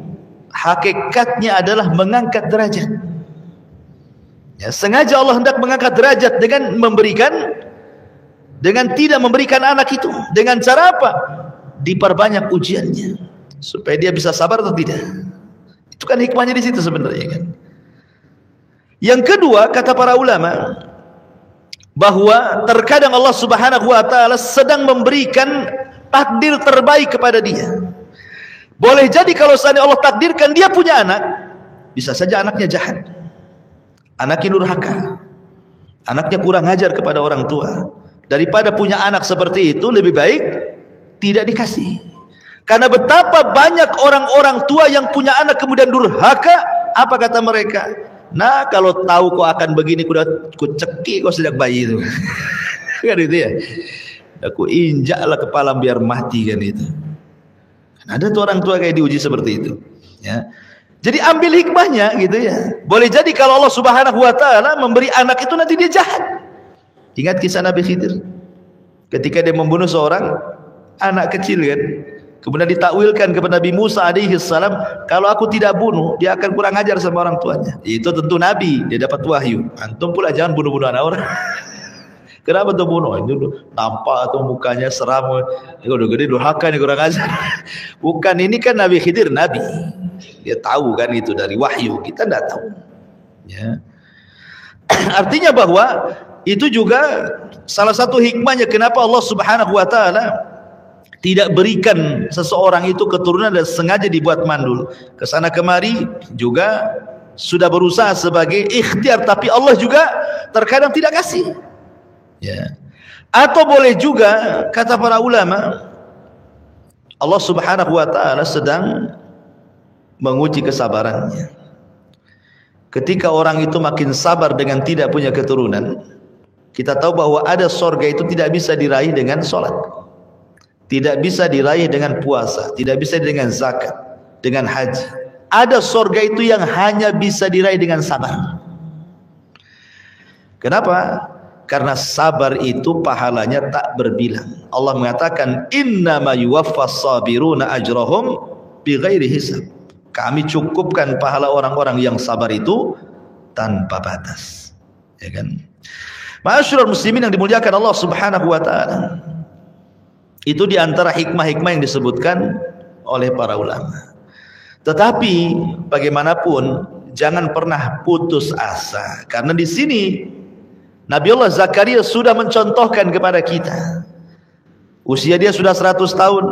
hakikatnya adalah mengangkat derajat. Ya, sengaja Allah hendak mengangkat derajat dengan memberikan, dengan tidak memberikan anak itu. Dengan cara apa? Diperbanyak ujiannya supaya dia bisa sabar atau tidak. Itu kan hikmahnya di situ sebenarnya kan. Yang kedua, kata para ulama, bahwa terkadang Allah Subhanahu wa taala sedang memberikan takdir terbaik kepada dia. Boleh jadi kalau seandainya Allah takdirkan dia punya anak, bisa saja anaknya jahat, anaknya durhaka, anaknya kurang ajar kepada orang tua. Daripada punya anak seperti itu, lebih baik tidak dikasih. Karena betapa banyak orang-orang tua yang punya anak kemudian durhaka. Apa kata mereka? Nah, kalau tahu kau akan begini, ku cekik kau sejak bayi itu. Kan itu ya. Aku injaklah kepala biar mati kan itu. Ada tuh orang tua kayak diuji seperti itu. Ya. Jadi ambil hikmahnya gitu ya. Boleh jadi kalau Allah Subhanahu wa taala memberi anak itu nanti dia jahat. Ingat kisah Nabi Khidir. Ketika dia membunuh seorang anak kecil kan. Kemudian ditakwilkan kepada Nabi Musa alaihi salam, kalau aku tidak bunuh, dia akan kurang ajar sama orang tuanya. Itu tentu Nabi, dia dapat wahyu. Antum pula jangan bunuh-bunuh anak orang. Kenapa tuh bunuh? Itu nampak tuh mukanya seram. Udah gede durhaka nih, kurang ajar. Bukan, ini kan Nabi Khidir, Nabi. Dia tahu kan itu dari wahyu. Kita tidak tahu. Ya. Artinya bahwa itu juga salah satu hikmahnya kenapa Allah Subhanahu wa taala tidak berikan seseorang itu keturunan dan sengaja dibuat mandul. Kesana kemari juga sudah berusaha sebagai ikhtiar, tapi Allah juga terkadang tidak kasih. Ya. Atau boleh juga kata para ulama, Allah Subhanahu wa taala sedang menguji kesabarannya. Ketika orang itu makin sabar dengan tidak punya keturunan, kita tahu bahwa ada surga itu tidak bisa diraih dengan sholat, tidak bisa diraih dengan puasa, tidak bisa dengan zakat, dengan haji. Ada surga itu yang hanya bisa diraih dengan sabar. Kenapa? Karena sabar itu pahalanya tak berbilang. Allah mengatakan, innama yuwaffas sabiruna ajrahum bighairi hisab. Kami cukupkan pahala orang-orang yang sabar itu tanpa batas. Ya kan? Ma'asyiral muslimin yang dimuliakan Allah Subhanahu wa taala. Itu diantara hikmah-hikmah yang disebutkan oleh para ulama. Tetapi bagaimanapun jangan pernah putus asa, karena di sini Nabiullah Zakaria sudah mencontohkan kepada kita. Usia dia sudah 100 tahun,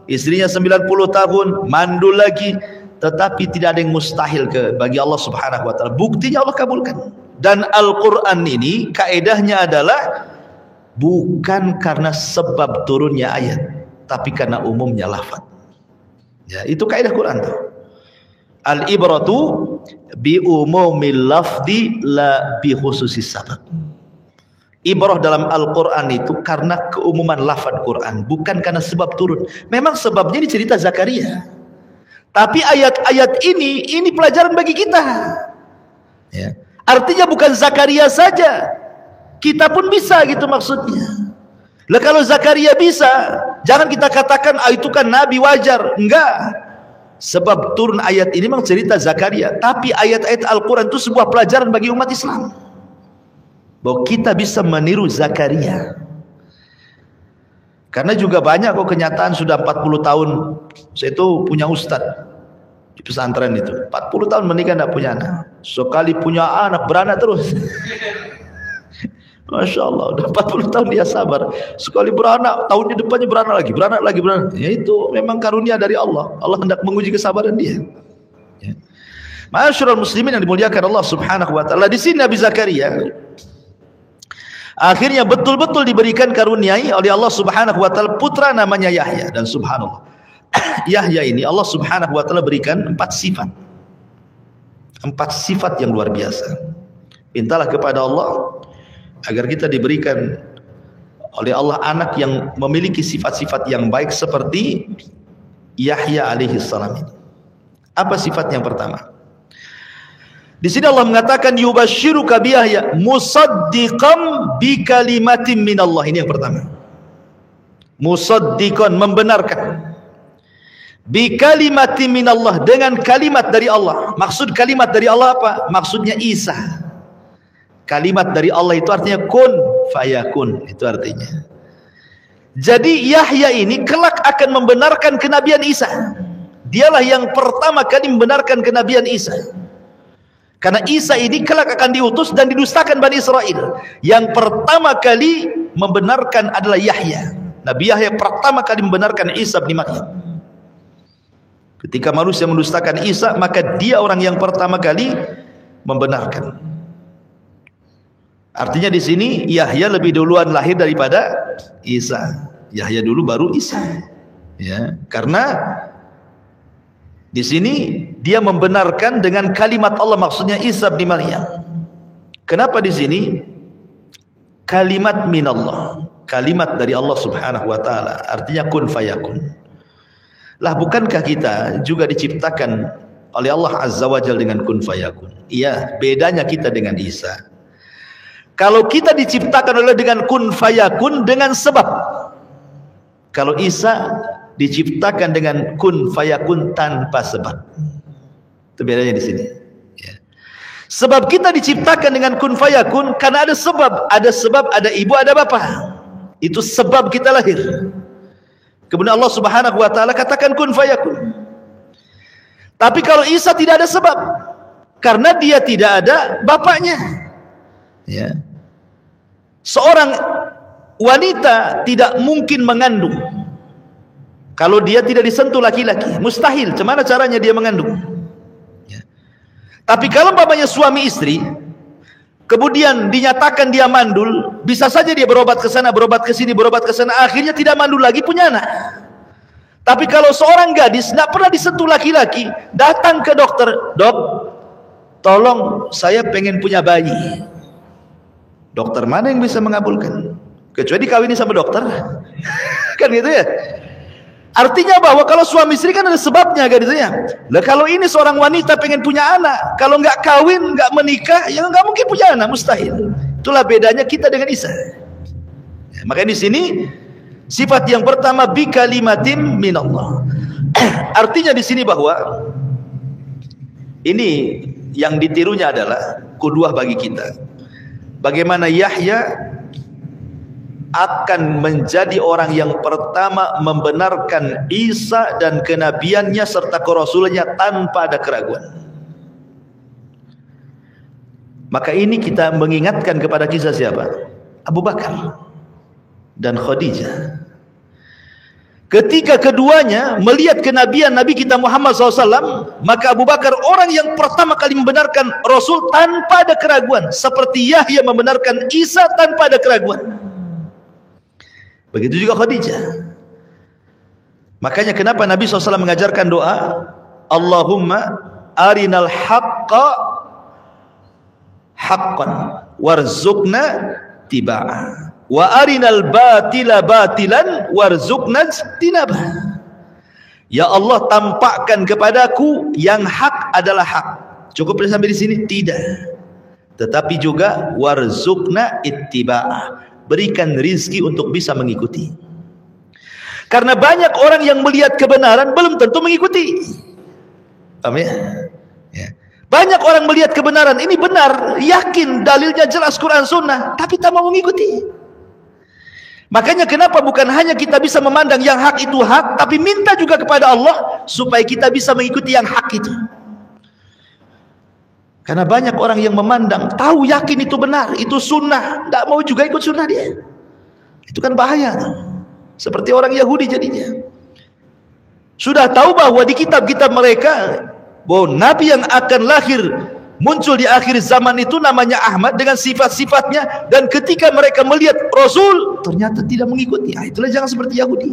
istrinya 90 tahun, mandul lagi, tetapi tidak ada yang mustahil bagi Allah Subhanahu wa taala. Buktinya Allah kabulkan. Dan Al-Qur'an ini kaedahnya adalah bukan karena sebab turunnya ayat, tapi karena umumnya lafaz. Ya, itu kaidah Quran tuh. Al-ibratu bi umumil lafzi la bi khususis sabab. Ibrah dalam Al-Quran itu karena keumuman lafaz Quran, bukan karena sebab turun. Memang sebabnya di cerita Zakaria, tapi ayat-ayat ini pelajaran bagi kita. Ya. Artinya bukan Zakaria saja, kita pun bisa gitu maksudnya. Lah kalau Zakaria bisa, jangan kita katakan itu kan nabi wajar. Enggak. Sebab turun ayat ini memang cerita Zakaria, tapi ayat-ayat Al-Quran itu sebuah pelajaran bagi umat Islam bahwa kita bisa meniru Zakaria. Karena juga banyak kok kenyataan sudah 40 tahun saya itu punya ustadz di pesantren itu 40 tahun menikah tidak punya anak, sekali punya anak beranak terus. Masya Allah, udah 40 tahun dia sabar, sekali beranak tahunnya depannya beranak lagi. Ya itu memang karunia dari Allah. Allah hendak menguji kesabaran dia. Ya. Ma'asyiral muslimin yang dimuliakan Allah Subhanahu wa taala, di sini Nabi Zakaria akhirnya betul-betul diberikan karuniai oleh Allah Subhanahu wa taala putra namanya Yahya. Dan subhanallah, Yahya ini Allah Subhanahu wa taala berikan 4 sifat. 4 sifat yang luar biasa. Mintalah kepada Allah agar kita diberikan oleh Allah anak yang memiliki sifat-sifat yang baik seperti Yahya alaihi salam. Apa sifat yang pertama? Di sini Allah mengatakan yubasyiruka bi Yahya musaddiqan bi kalimatin minallah. Ini yang pertama. Musaddiqan, membenarkan. Bi kalimatin minallah, dengan kalimat dari Allah. Maksud kalimat dari Allah apa? Maksudnya Isa. Kalimat dari Allah itu artinya kun fayakun, itu artinya. Jadi Yahya ini kelak akan membenarkan kenabian Isa. Dialah yang pertama kali membenarkan kenabian Isa. Karena Isa ini kelak akan diutus dan didustakan Bani Israel. Yang pertama kali membenarkan adalah Yahya. Nabi Yahya pertama kali membenarkan Isa bin Maryam. Ketika manusia mendustakan Isa, maka dia orang yang pertama kali membenarkan. Artinya di sini Yahya lebih duluan lahir daripada Isa. Yahya dulu baru Isa. Ya, karena di sini dia membenarkan dengan kalimat Allah, maksudnya Isa bin Maryam. Kenapa di sini kalimat minallah, kalimat dari Allah Subhanahu wa taala, artinya kun fayakun. Lah bukankah kita juga diciptakan oleh Allah Azza wa Jalla dengan kun fayakun? Iya, bedanya kita dengan Isa. Kalau kita diciptakan oleh dengan kun fayakun dengan sebab. Kalau Isa diciptakan dengan kun fayakun tanpa sebab. Itu bedanya di sini. Ya. Sebab kita diciptakan dengan kun fayakun karena ada sebab, ada ibu, ada bapak. Itu sebab kita lahir. Kemudian Allah Subhanahu wa taala katakan kun fayakun. Tapi kalau Isa tidak ada sebab, karena dia tidak ada bapaknya. Ya. Seorang wanita tidak mungkin mengandung kalau dia tidak disentuh laki-laki, mustahil. Bagaimana caranya dia mengandung? Ya. Tapi kalau umpamanya suami istri, kemudian dinyatakan dia mandul, bisa saja dia berobat ke sana, berobat ke sini, berobat ke sana, akhirnya tidak mandul lagi, punya anak. Tapi kalau seorang gadis tidak pernah disentuh laki-laki, datang ke dokter, dok, tolong saya pengen punya bayi. Dokter mana yang bisa mengabulkan? Kecuali dikawini sama dokter. Kan gitu ya. Artinya bahwa kalau suami istri kan ada sebabnya, gadisnya. Lah kalau ini seorang wanita pengen punya anak, kalau nggak kawin, nggak menikah, ya nggak mungkin punya anak, mustahil. Itulah bedanya kita dengan Isa. Ya, makanya di sini sifat yang pertama bi kalimatin minallah. Artinya di sini bahwa ini yang ditirunya adalah kuduah bagi kita. Bagaimana Yahya akan menjadi orang yang pertama membenarkan Isa dan kenabiannya serta kerasulannya tanpa ada keraguan. Maka ini kita mengingatkan kepada kisah siapa? Abu Bakar dan Khadijah. Ketika keduanya melihat kenabian Nabi kita Muhammad SAW, maka Abu Bakar orang yang pertama kali membenarkan Rasul tanpa ada keraguan, seperti Yahya membenarkan Isa tanpa ada keraguan. Begitu juga Khadijah. Makanya kenapa Nabi SAW mengajarkan doa, Allahumma arinal haqqa haqqan warzuqna tiba'ah wa arinal batila batilan warzuqna tinabah. Ya Allah, tampakkan kepadaku yang hak adalah hak. Cukup sampai di sini? Tidak. Tetapi juga warzuqna ittiba'ah, berikan rizki untuk bisa mengikuti. Karena banyak orang yang melihat kebenaran belum tentu mengikuti. Paham ya? Ya. Banyak orang melihat kebenaran ini benar, yakin dalilnya jelas Quran Sunnah, tapi tak mau mengikuti. Makanya kenapa bukan hanya kita bisa memandang yang hak itu hak, tapi minta juga kepada Allah supaya kita bisa mengikuti yang hak itu. Karena banyak orang yang memandang, tahu yakin itu benar, itu sunnah, tidak mau juga ikut sunnah dia. Itu kan bahaya. Seperti orang Yahudi jadinya. Sudah tahu bahwa di kitab-kitab mereka bahwa Nabi yang akan lahir muncul di akhir zaman itu namanya Ahmad dengan sifat-sifatnya, dan ketika mereka melihat Rasul ternyata tidak mengikuti. Itulah jangan seperti Yahudi.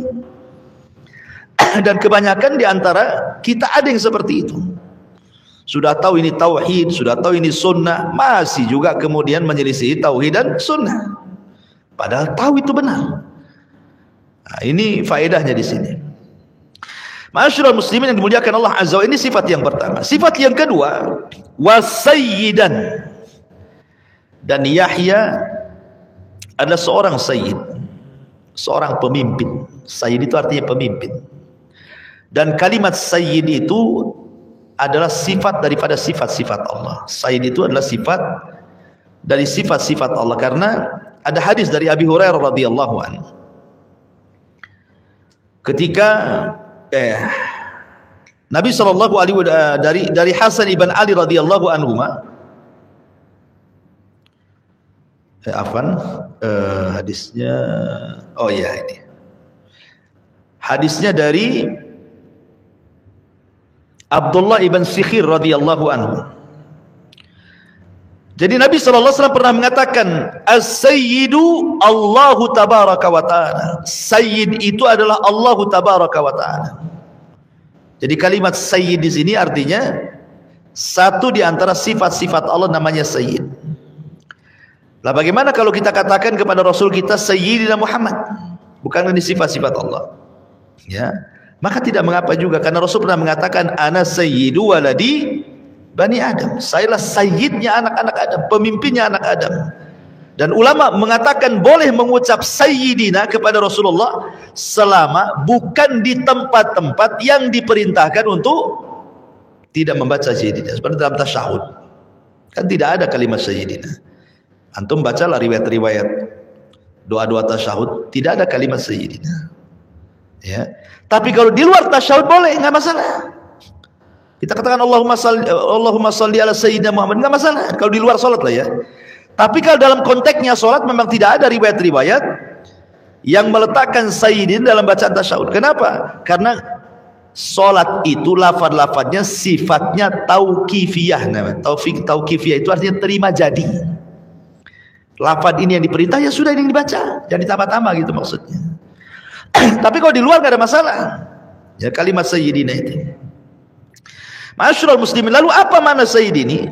Dan kebanyakan di antara kita ada yang seperti itu. Sudah tahu ini tauhid, sudah tahu ini sunnah, masih juga kemudian menyelisihi tauhid dan sunnah. Padahal tahu itu benar. Nah, ini faedahnya di sini. Ma'asyiral muslimin yang dimuliakan Allah Azza wa Jalla, ini sifat yang pertama. Sifat yang kedua, wasayyidan. Dan Yahya adalah seorang sayyid, seorang pemimpin. Sayyid itu artinya pemimpin. Dan kalimat sayyid itu adalah sifat daripada sifat-sifat Allah. Sayyid itu adalah sifat dari sifat-sifat Allah, karena ada hadis dari Abi Hurairah radhiyallahu anhu. Ketika Nabi sallallahu alaihi wasallam dari Hasan ibn Ali radhiyallahu anhuma, hadisnya, oh ya ini hadisnya dari Abdullah ibn Sikhir radhiyallahu anhu. Jadi Nabi sallallahu alaihi wasallam pernah mengatakan, as-sayyidu Allahu tabaraka wa ta'ala. Sayyid itu adalah Allahu tabaraka wa ta'ala. Jadi kalimat sayyid di sini artinya satu di antara sifat-sifat Allah namanya sayyid. Lah bagaimana kalau kita katakan kepada Rasul kita Sayyidina Muhammad? Bukan ini sifat-sifat Allah. Ya. Maka tidak mengapa juga, karena Rasul pernah mengatakan ana sayyidu waladi Bani Adam. Sayalah sayyidnya anak-anak Adam, pemimpinnya anak Adam. Dan ulama mengatakan boleh mengucap sayyidina kepada Rasulullah selama bukan di tempat-tempat yang diperintahkan untuk tidak membaca sayyidina, seperti dalam tasyahud. Kan tidak ada kalimat sayyidina. Antum bacalah riwayat-riwayat doa-doa tasyahud, tidak ada kalimat sayyidina. Ya. Tapi kalau di luar tasyahud boleh, enggak masalah. Kita katakan Allahumma salli ala sayyidina Muhammad, enggak masalah. Kalau di luar salat lah ya. Tapi kalau dalam konteksnya salat memang tidak ada riwayat-riwayat yang meletakkan sayyidin dalam bacaan tasyahud. Kenapa? Karena salat itu lafaz-lafaznya sifatnya tauqifiyah namanya. Tauqifiyah itu artinya terima jadi. Lafaz ini yang diperintah, ya sudah ini yang dibaca, jangan ditambah-tambah gitu maksudnya. Tapi kalau di luar nggak ada masalah. Ya kalimat sayyidina itu. Ma'asyiral muslimin, lalu apa makna sayyid ini?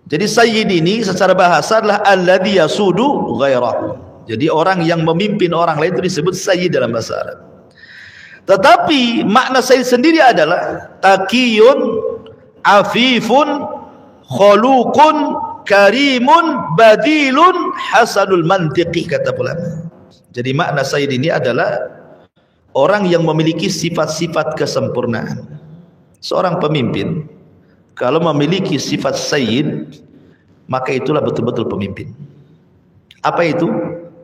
Jadi sayyid ini secara bahasa adalah alladzi yasudu ghairahu. Jadi orang yang memimpin orang lain itu disebut sayyid dalam bahasa Arab. Tetapi makna sayyid sendiri adalah taqiyun, afifun, khuluqun, karimun, badilun, hasanul mantiqi, kata ulama. Jadi makna sayyid ini adalah orang yang memiliki sifat-sifat kesempurnaan. Seorang pemimpin kalau memiliki sifat sayyid, maka itulah betul-betul pemimpin. Apa itu?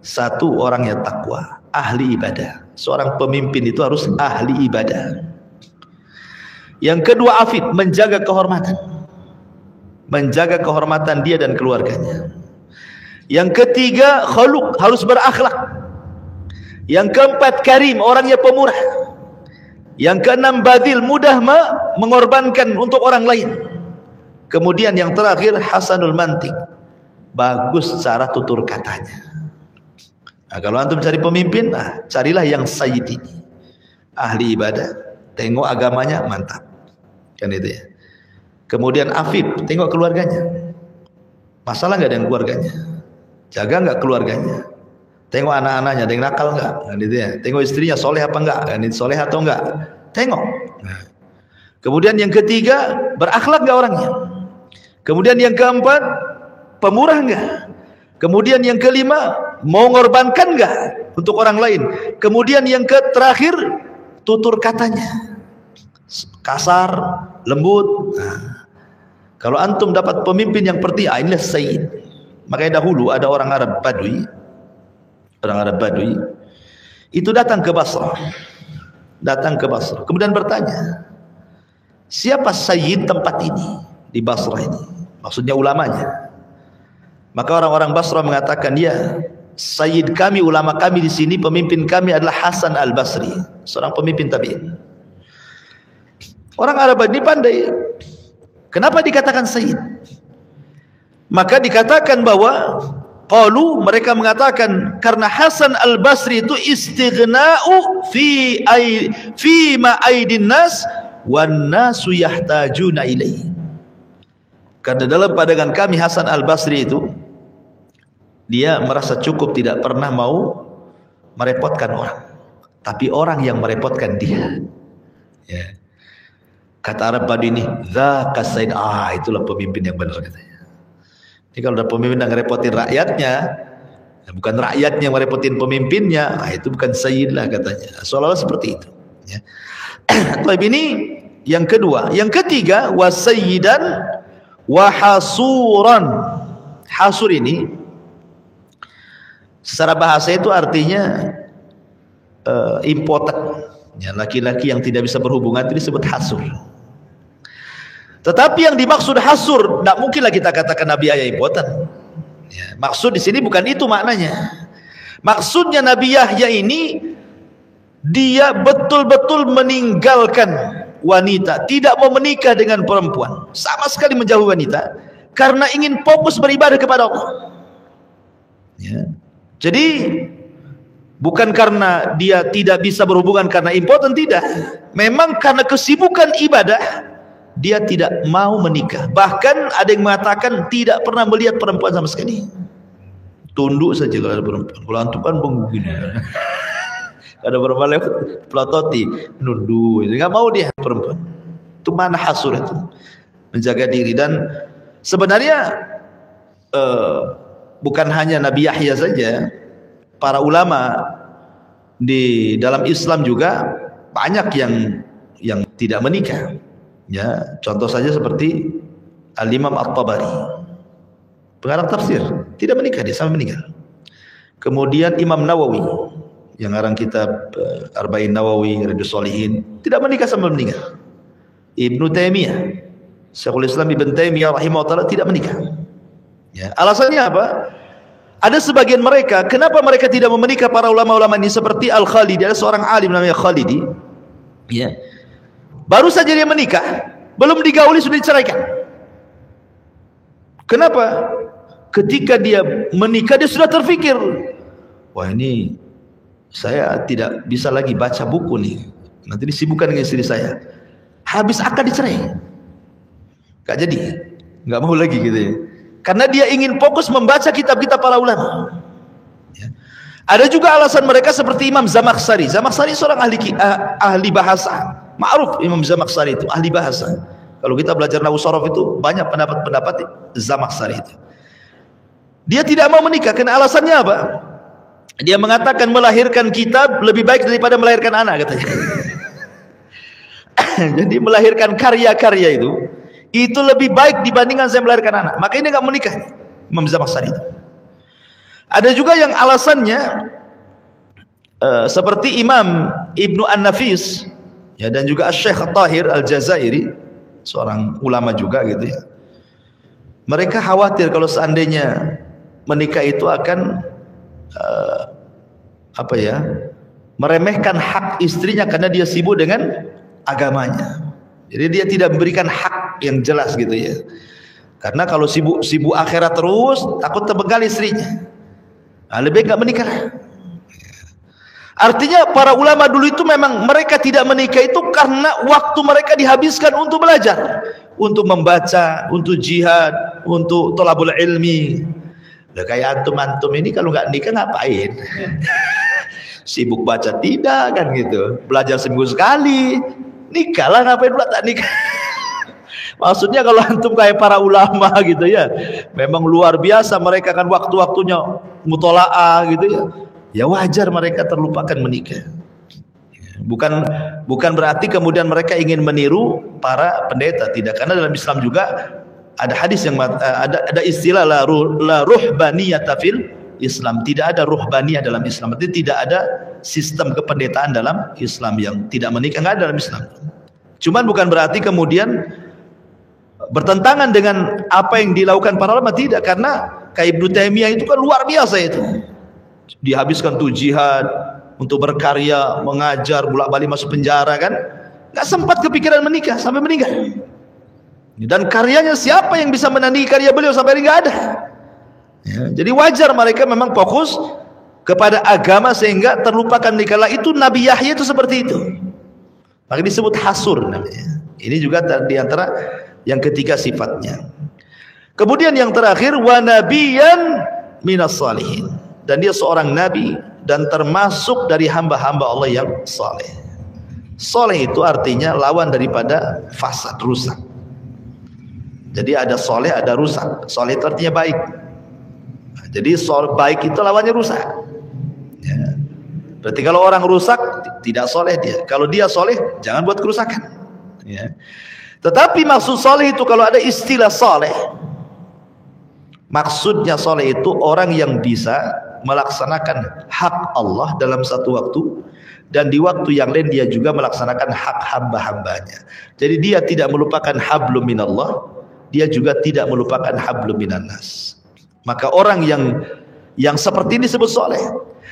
Satu, orangnya takwa, ahli ibadah. Seorang pemimpin itu harus ahli ibadah. Yang kedua, afif, menjaga kehormatan. Menjaga kehormatan dia dan keluarganya. Yang ketiga, khuluq, harus berakhlak. Yang keempat, karim, orangnya pemurah. Yang keenam, badil, mudah mengorbankan untuk orang lain. Kemudian yang terakhir, hasanul mantiq, bagus cara tutur katanya. Nah, kalau antum cari pemimpin, carilah yang sayyid ini, ahli ibadah, tengok agamanya mantap, kan itu ya. Kemudian afif, tengok keluarganya, masalah nggak dengan keluarganya, jaga nggak keluarganya. Tengok anak-anaknya, ada yang nakal enggak? Kan itu ya. Tengok istrinya soleh apa enggak? Kan itu soleh atau enggak? Tengok. Nah. Kemudian yang ketiga, berakhlak enggak orangnya? Kemudian yang keempat, pemurah enggak? Kemudian yang kelima, mau ngorbankan nggak untuk orang lain. Kemudian yang terakhir, tutur katanya kasar, lembut. Nah, kalau antum dapat pemimpin yang seperti inilah Sayyid. Makanya dahulu ada orang Arab Badui, itu datang ke Basrah, kemudian bertanya, siapa Sayyid tempat ini di Basrah ini? Maksudnya ulamanya. Maka orang-orang Basrah mengatakan, ya, Sayyid kami, ulama kami di sini, pemimpin kami adalah Hasan Al-Basri, seorang pemimpin tabi'in. Orang Arab ini pandai. Kenapa dikatakan Sayyid? Maka dikatakan bahwa mereka mengatakan karena Hasan Al-Basri itu istighna'u fi ma aidin nas wan nasu yahtajuna ilaihi. Karena dalam pandangan kami Hasan Al-Basri itu dia merasa cukup, tidak pernah mau merepotkan orang, tapi orang yang merepotkan dia. Ya. Kata Arab Badui ini, dzaka sayyid, itulah pemimpin yang benar katanya. Ini kalau ada pemimpin yang ngerepotin rakyatnya, bukan rakyatnya yang merepotin pemimpinnya, itu bukan sayyid lah katanya. Seolah-olah seperti itu. Ya. Tapi ini yang kedua. Yang ketiga, wasayyidan wa hasuran. Hasur ini secara bahasa itu artinya impotent. Ya, laki-laki yang tidak bisa berhubungan itu disebut hasur. Tetapi yang dimaksud hasur, tidak mungkinlah kita katakan Nabi Yahya impotent. Ya, maksud di sini bukan itu maknanya. Maksudnya Nabi Yahya ini dia betul-betul meninggalkan wanita, tidak mau menikah dengan perempuan, sama sekali menjauhi wanita, karena ingin fokus beribadah kepada Allah. Ya. Jadi bukan karena dia tidak bisa berhubungan karena impoten, tidak. Memang karena kesibukan ibadah dia tidak mau menikah. Bahkan ada yang mengatakan tidak pernah melihat perempuan sama sekali. Tunduk saja kalau ada perempuan. Kalau antum kan begini. Ada perempuan lewat pelototi, nunduk. Enggak mau dia perempuan. Itu mana hasur itu? Menjaga diri. Dan sebenarnya bukan hanya Nabi Yahya saja, para ulama di dalam Islam juga banyak yang tidak menikah. Ya, contoh saja seperti Al-Imam At-Tabari, pengarang tafsir, tidak menikah, dia sampai meninggal. Kemudian Imam Nawawi yang ngarang kitab Arba'in Nawawi, Riyadhus Shalihin, tidak menikah sampai meninggal. Ibnu Taimiyah, Syekhul Islam Ibn Taimiyah rahimahullah tidak menikah. Ya, alasannya apa? Ada sebagian mereka, kenapa mereka tidak menikah para ulama-ulama ini, seperti Al-Khalidi, ada seorang alim namanya Khalidi. Ya. Baru saja dia menikah, belum digauli sudah diceraikan. Kenapa? Ketika dia menikah dia sudah terfikir, wah ini saya tidak bisa lagi baca buku nih, nanti disibukkan dengan istri saya. Habis akad dicerai, gak jadi, gak mau lagi gitu ya. Karena dia ingin fokus membaca kitab-kitab para ulama. Ya. Ada juga alasan mereka seperti Imam Zamakhsyari. Zamakhsyari seorang ahli bahasa. Ma'ruf Imam Zamakhsyari itu ahli bahasa. Kalau kita belajar nahwu sharaf itu banyak pendapat-pendapat Zamakhsyari itu. Dia tidak mau menikah karena alasannya apa? Dia mengatakan melahirkan kitab lebih baik daripada melahirkan anak katanya. Jadi melahirkan karya-karya itu lebih baik dibandingkan saya melahirkan anak. Makanya dia nggak menikah. Imam Zamakhsyari itu. Ada juga yang alasannya seperti Imam Ibnu An-Nafis, ya, dan juga Syekh Tahir Al-Jazairi, seorang ulama juga gitu ya. Mereka khawatir kalau seandainya menikah itu akan meremehkan hak istrinya karena dia sibuk dengan agamanya. Jadi dia tidak memberikan hak yang jelas gitu ya. Karena kalau sibuk akhirat terus, takut terbengkalai istrinya. Nah, lebih enggak menikah. Artinya para ulama dulu itu memang mereka tidak menikah itu karena waktu mereka dihabiskan untuk belajar, untuk membaca, untuk jihad, untuk thalabul ilmi. Lah kayak antum ini kalau nggak nikah ngapain? Sibuk baca tidak kan gitu. Belajar seminggu sekali. Nikah lah, ngapain pula tak nikah? Maksudnya kalau antum kayak para ulama gitu ya, memang luar biasa mereka kan waktu-waktunya mutolaah gitu ya. Ya wajar mereka terlupakan menikah. Bukan berarti kemudian mereka ingin meniru para pendeta, tidak. Karena dalam Islam juga ada hadis yang ada istilah la ruhbaniyata fil Islam. Tidak ada ruhbaniyah dalam Islam. Berarti tidak ada sistem kependetaan dalam Islam yang tidak menikah, enggak ada dalam Islam. Cuman bukan berarti kemudian bertentangan dengan apa yang dilakukan para ulama, tidak. Karena kayak Ibnu Taimiyah itu kan luar biasa itu. Dihabiskan tuh jihad untuk berkarya, mengajar, bolak-balik masuk penjara kan. Enggak sempat kepikiran menikah sampai meninggal. Dan karyanya siapa yang bisa menandingi karya beliau sampai hari enggak ada. Ya, jadi wajar mereka memang fokus kepada agama sehingga terlupakan nikah. Itu Nabi Yahya itu seperti itu. Maka disebut hasur namanya. Ini juga di antara yang ketiga sifatnya. Kemudian yang terakhir wa nabiyyan minas salihin. Dan dia seorang nabi dan termasuk dari hamba-hamba Allah yang saleh. Saleh itu artinya lawan daripada fasad, rusak. Jadi ada saleh, ada rusak. Saleh itu artinya baik. Jadi baik itu lawannya rusak. Ya. Berarti kalau orang rusak tidak soleh dia. Kalau dia soleh jangan buat kerusakan. Ya. Tetapi maksud soleh itu kalau ada istilah soleh, maksudnya soleh itu orang yang bisa melaksanakan hak Allah dalam satu waktu, dan di waktu yang lain dia juga melaksanakan hak hamba-hambanya. Jadi dia tidak melupakan hablum minallah, dia juga tidak melupakan hablum minannas. Maka orang yang seperti ini disebut soleh.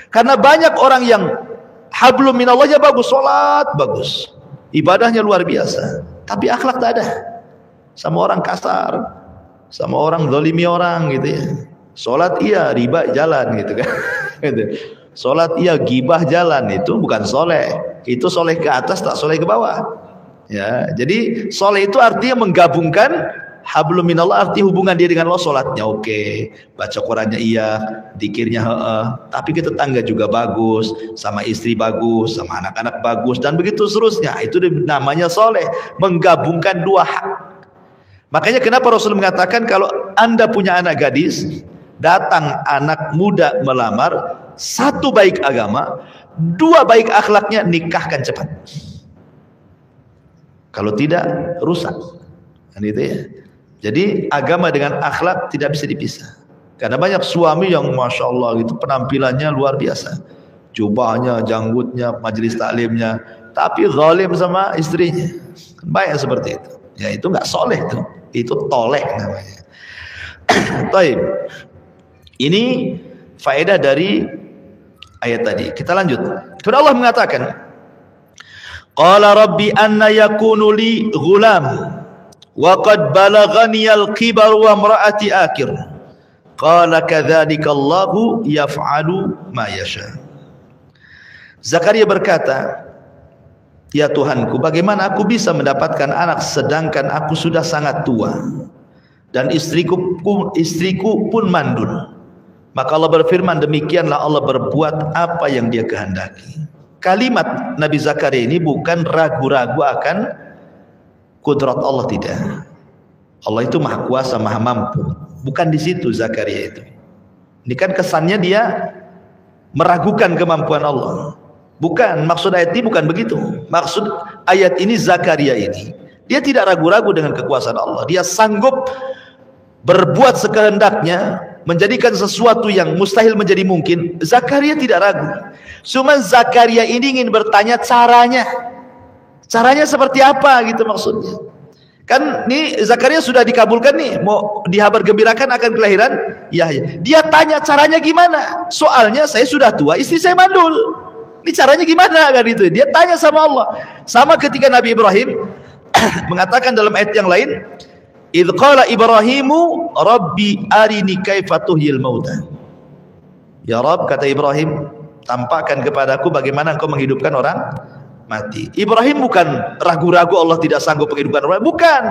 Karena banyak orang yang hablum minallahnya bagus, sholat bagus, ibadahnya luar biasa, tapi akhlak tak ada. Sama orang kasar, sama orang zalimi orang gitu ya. Sholat iya, riba jalan gitu kan. Sholat iya, gibah jalan, itu bukan soleh. Itu soleh ke atas, tak soleh ke bawah. Ya, jadi soleh itu artinya menggabungkan hablum minallah, arti hubungan dia dengan Allah. Sholatnya oke, baca Qurannya iya, dikirnya tapi ke tetangga juga bagus, sama istri bagus, sama anak-anak bagus, dan begitu seterusnya. Itu namanya soleh, menggabungkan dua hak. Makanya kenapa Rasul mengatakan kalau anda punya anak gadis, datang anak muda melamar, satu baik agama, dua baik akhlaknya, nikahkan cepat. Kalau tidak rusak. Kan itu ya. Jadi agama dengan akhlak tidak bisa dipisah. Karena banyak suami yang masya Allah gitu penampilannya luar biasa, jubahnya, janggutnya, majelis taklimnya, tapi zalim sama istrinya. Banyak seperti itu. Ya itu nggak soleh tuh. Itu toleh namanya. Taib. Ini faedah dari ayat tadi. Kita lanjut. Kemudian Allah mengatakan, Qala Rabbi anna yakunu li ghulam wa qad balaghani al-kibar wa imra'ati akir. Qala kadzalika Allahu yaf'alu ma yasha. Zakaria berkata, ya Tuhanku, bagaimana aku bisa mendapatkan anak sedangkan aku sudah sangat tua dan istriku pun mandul. Maka Allah berfirman, demikianlah Allah berbuat apa yang dia kehendaki. Kalimat Nabi Zakaria ini bukan ragu-ragu akan kudrat Allah, tidak. Allah itu maha kuasa, maha mampu. Bukan di situ Zakaria itu. Ini kan kesannya dia meragukan kemampuan Allah. Bukan, maksud ayat ini bukan begitu. Maksud ayat ini Zakaria ini, dia tidak ragu-ragu dengan kekuasaan Allah. Dia sanggup berbuat sekehendaknya, menjadikan sesuatu yang mustahil menjadi mungkin. Zakaria tidak ragu. Cuma Zakaria ini ingin bertanya caranya. Caranya seperti apa gitu maksudnya. Kan ini Zakaria sudah dikabulkan nih, mau dihabar gembirakan akan kelahiran Yahya. Dia tanya caranya gimana? Soalnya saya sudah tua, istri saya mandul. Ini caranya gimana kan itu? Dia tanya sama Allah. Sama ketika Nabi Ibrahim mengatakan dalam ayat yang lain, idz qala Ibrahimu rabbi arini kaifa tuhyil mauta. Ya Rabb, kata Ibrahim, tampakkan kepadaku bagaimana engkau menghidupkan orang mati. Ibrahim bukan ragu-ragu Allah tidak sanggup menghidupkan orang mati, bukan.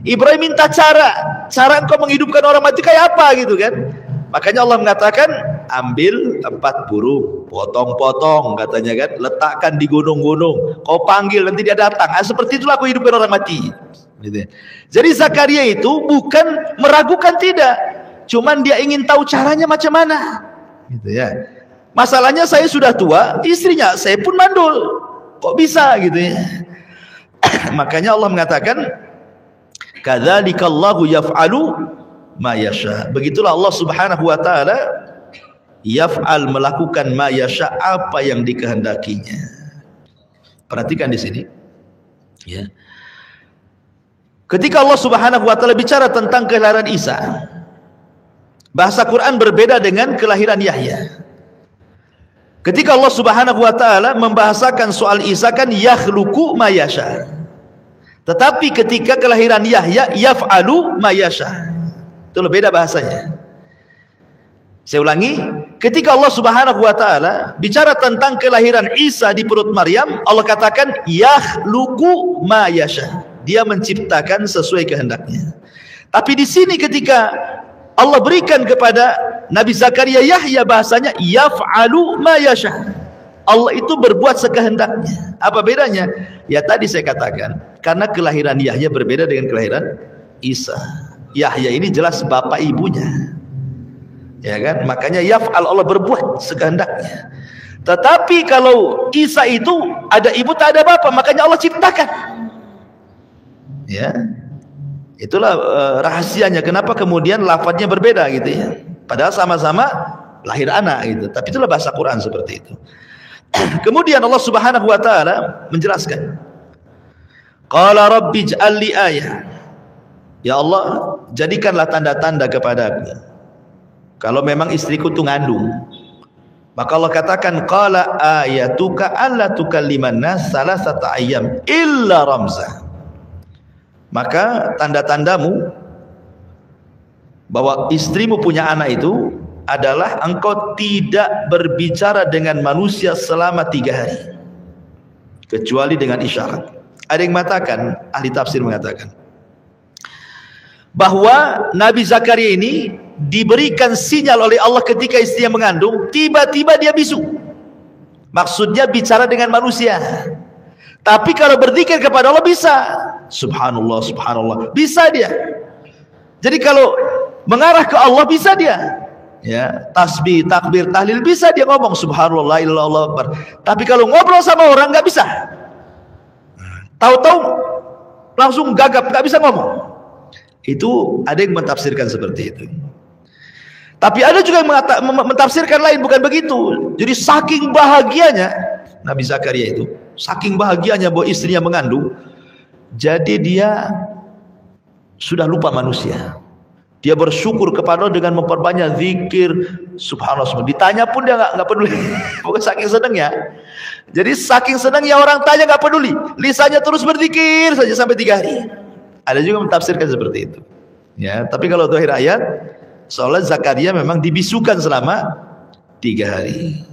Ibrahim minta cara engkau menghidupkan orang mati kayak apa gitu kan. Makanya Allah mengatakan, ambil 4 burung, potong-potong katanya kan, letakkan di gunung-gunung, kau panggil nanti dia datang. Seperti itulah aku hidupkan orang mati. Gitu ya. Jadi Zakaria itu bukan meragukan, tidak, cuman dia ingin tahu caranya macam mana. Gitu ya. Masalahnya saya sudah tua, istrinya saya pun mandul, kok bisa gitu ya. Makanya Allah mengatakan, kadzalikallahu yaf'alu ma yasha. Begitulah Allah Subhanahu wa taala yaf'al, melakukan ma yasha, apa yang dikehendakinya. Perhatikan di sini ya. Ketika Allah Subhanahu wa taala bicara tentang kelahiran Isa, bahasa Quran berbeda dengan kelahiran Yahya. Ketika Allah Subhanahu wa taala membahasakan soal Isa kan yakhluqu ma yasha. Tetapi ketika kelahiran Yahya yaf'alu ma yasha. Itu beda bahasanya. Saya ulangi, ketika Allah Subhanahu wa taala bicara tentang kelahiran Isa di perut Maryam, Allah katakan yakhluqu ma yasha. Dia menciptakan sesuai kehendaknya. Tapi di sini ketika Allah berikan kepada Nabi Zakaria Yahya, bahasanya yaf'alu ma yasha. Allah itu berbuat sekehendaknya. Apa bedanya? Ya tadi saya katakan, karena kelahiran Yahya berbeda dengan kelahiran Isa. Yahya ini jelas bapak ibunya, ya kan? Makanya yaf'al, Allah berbuat sekehendaknya. Tetapi kalau Isa itu ada ibu tak ada bapak, makanya Allah ciptakan. Ya, itulah rahasianya. Kenapa kemudian lafadznya berbeda gitu ya? Padahal sama-sama lahir anak gitu. Tapi itulah bahasa Quran seperti itu. Kemudian Allah Subhanahu wa taala menjelaskan, qala rabbi ij'al li ayah. Ya Allah, jadikanlah tanda-tanda kepadaku kalau memang istriku itu ngandung. Maka Allah katakan, qala ayatuka alla tukalliman nas salasata ayyam illa ramza. Maka tanda-tandamu bahwa istrimu punya anak itu adalah engkau tidak berbicara dengan manusia selama 3 hari kecuali dengan isyarat. Ada yang mengatakan, ahli tafsir mengatakan bahwa Nabi Zakaria ini diberikan sinyal oleh Allah ketika istrinya mengandung, tiba-tiba dia bisu. Maksudnya bicara dengan manusia. Tapi kalau berzikir kepada Allah bisa. Subhanallah, subhanallah, bisa dia. Jadi kalau mengarah ke Allah bisa dia. Ya, tasbih, takbir, tahlil bisa dia ngomong subhanallah, illallah akbar. Tapi kalau ngobrol sama orang nggak bisa. Tahu-tahu langsung gagap, nggak bisa ngomong. Itu ada yang mentafsirkan seperti itu. Tapi ada juga yang mentafsirkan lain, bukan begitu. Jadi saking bahagianya Nabi Zakaria itu, saking bahagianya bahwa istrinya mengandung, jadi dia sudah lupa manusia. Dia bersyukur kepada Allah dengan memperbanyak zikir, subhanallah. Ditanya pun dia nggak peduli. Bukan saking senangnya. Jadi saking senangnya orang tanya nggak peduli. Lisannya terus berzikir saja sampai 3 hari. Ada juga mentafsirkan seperti itu. Ya, tapi kalau zahir ayat, soalnya Zakaria memang dibisukan selama 3 hari.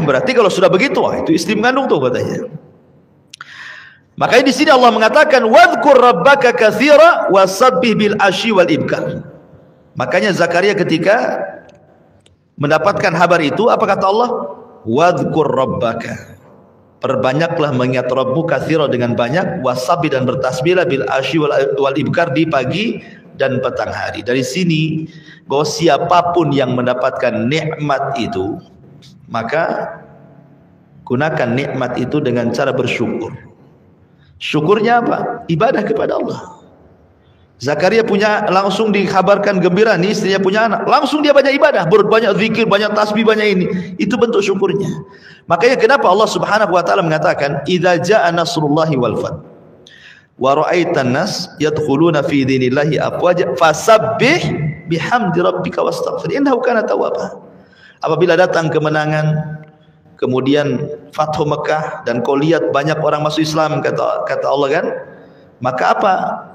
Berarti kalau sudah begitu, wah, itu istri mengandung tuh katanya. Makanya di sini Allah mengatakan wadhkur rabbaka katsira wasabbih bil asyi wal ibkar. Makanya Zakaria ketika mendapatkan kabar itu, apa kata Allah? Wadhkur rabbaka. Perbanyaklah mengingat Rabbmu katsira dengan banyak, wasabbih dan bertasbihlah bil asyi wal ibkar di pagi dan petang hari. Dari sini bahwa siapapun yang mendapatkan nikmat itu, maka gunakan nikmat itu dengan cara bersyukur. Syukurnya apa? Ibadah kepada Allah. Zakaria punya, langsung dikabarkan gembira nih istrinya punya anak, langsung dia banyak ibadah, banyak zikir, banyak tasbih, banyak ini. Itu bentuk syukurnya. Makanya kenapa Allah Subhanahu wa taala mengatakan idza jaa nasrullahi wal fath wa ra'aitan nas yadkhuluna fi dinillahi afwaja fasabbih bihamdi rabbika wastaghfir innahu kana tawwaba. Apabila datang kemenangan, kemudian Fathu Mekah, dan kau lihat banyak orang masuk Islam, kata Allah kan, maka apa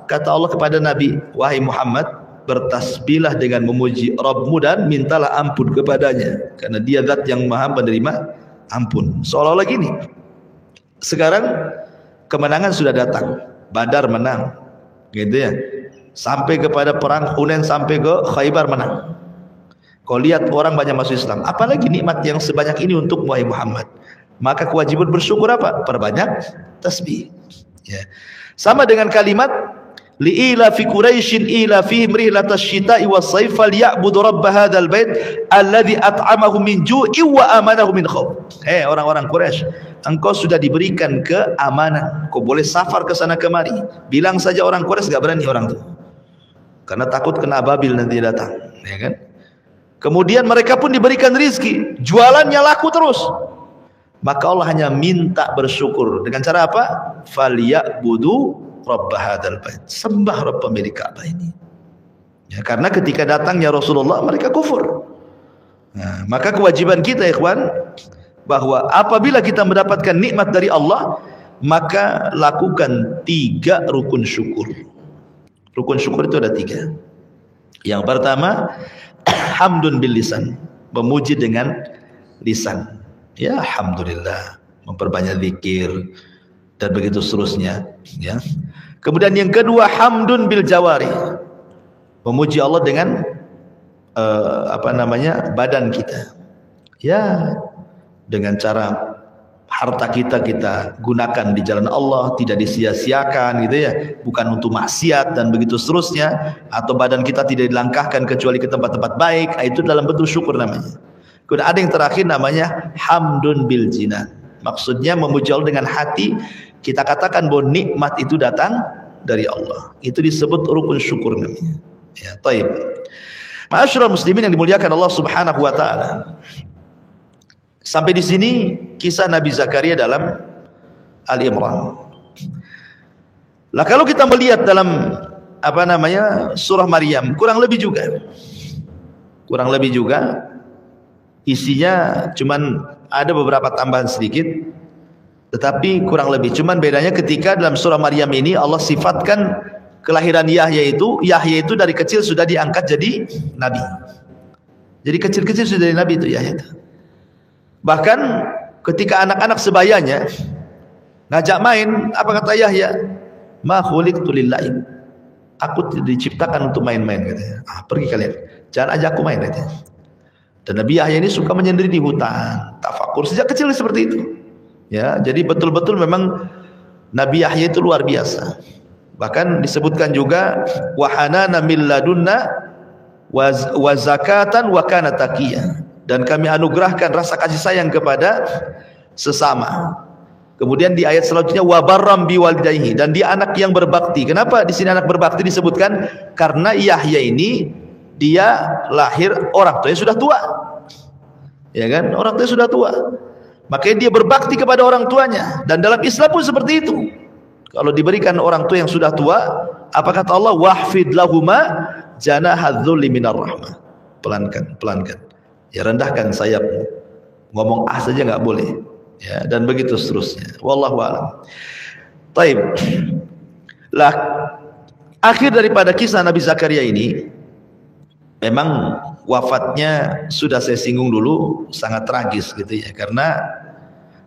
kata Allah kepada Nabi? Wahai Muhammad, bertasbihlah dengan memuji Rabbmu dan mintalah ampun kepadanya, karena dia zat yang maha penerima ampun. Seolah-olah gini, sekarang kemenangan sudah datang, Badar menang gitu ya, sampai kepada perang Hunain, sampai ke Khaybar menang. Kau lihat orang banyak masuk Islam, apalagi nikmat yang sebanyak ini untuk wahai Muhammad. Maka kewajiban bersyukur apa? Perbanyak tasbih. Ya. Sama dengan kalimat li'ila fi Quraisyin ila fihim rihlatash syita'i was-sayf falyabudu rabb hadzal bait alladzi at'amahum min ju'i wa amanahum min khauf. Orang-orang Quraisy, engkau sudah diberikan keamanan, kau boleh safar ke sana kemari. Bilang saja orang Quraisy enggak berani orang itu, karena takut kena ababil nanti datang, ya kan? Kemudian mereka pun diberikan rizki, jualannya laku terus. Maka Allah hanya minta bersyukur dengan cara apa? Falyabudu rabb hadzal bait, sembah Rabb pemilik Ka'bah ini. Ya, karena ketika datangnya Rasulullah mereka kufur. Nah, maka kewajiban kita ikhwan, bahwa apabila kita mendapatkan nikmat dari Allah, maka lakukan 3 rukun syukur. Rukun syukur itu ada 3. Yang pertama, hamdun bil lisan, memuji dengan lisan. Ya, alhamdulillah, memperbanyak zikir dan begitu seterusnya, ya. Kemudian yang kedua, hamdun bil jawari, memuji Allah dengan badan kita. Ya, dengan cara harta kita gunakan di jalan Allah, tidak disia-siakan gitu ya, bukan untuk maksiat dan begitu seterusnya, atau badan kita tidak dilangkahkan kecuali ke tempat-tempat baik, itu dalam bentuk syukur namanya. Kemudian ada yang terakhir namanya hamdun bil jinan, maksudnya memuji Allah dengan hati, kita katakan bahwa nikmat itu datang dari Allah, itu disebut rukun syukur namanya. Ya, taib. Ma'asyiral muslimin yang dimuliakan Allah Subhanahu wa taala. Sampai di sini kisah Nabi Zakaria dalam Al-Imran. Lah kalau kita melihat dalam surah Maryam, kurang lebih juga isinya cuman ada beberapa tambahan sedikit, tetapi kurang lebih. Cuman bedanya ketika dalam surah Maryam ini Allah sifatkan kelahiran Yahya itu dari kecil sudah diangkat jadi nabi. Jadi kecil-kecil sudah jadi nabi itu Yahya. Bahkan ketika anak-anak sebayanya ngajak main, apa kata Yahya? Ma khuliqtu lil-la'ib. Aku diciptakan untuk main-main katanya. Pergi kalian, jangan ajak aku main katanya. Dan Nabi Yahya ini suka menyendiri di hutan, tafakur sejak kecil seperti itu. Ya, jadi betul-betul memang Nabi Yahya itu luar biasa. Bahkan disebutkan juga wa hanana min ladunna wa zakatan wa kana taqiyya, dan kami anugerahkan rasa kasih sayang kepada sesama. Kemudian di ayat selanjutnya wa barram biwalidayhi, dan dia anak yang berbakti. Kenapa di sini anak berbakti disebutkan? Karena Yahya ini dia lahir orang tuanya sudah tua. Ya kan? Orang tuanya sudah tua. Makanya dia berbakti kepada orang tuanya, dan dalam Islam pun seperti itu. Kalau diberikan orang tua yang sudah tua, apa kata Allah? Wahfid lahuma janahadzulli minar rahmah. Pelankan. Ya, rendahkan sayapmu. Ngomong saja nggak boleh. Ya, dan begitu seterusnya. Wallahu a'lam. Taib. Lah, akhir daripada kisah Nabi Zakaria ini, memang wafatnya sudah saya singgung dulu, sangat tragis gitu ya, karena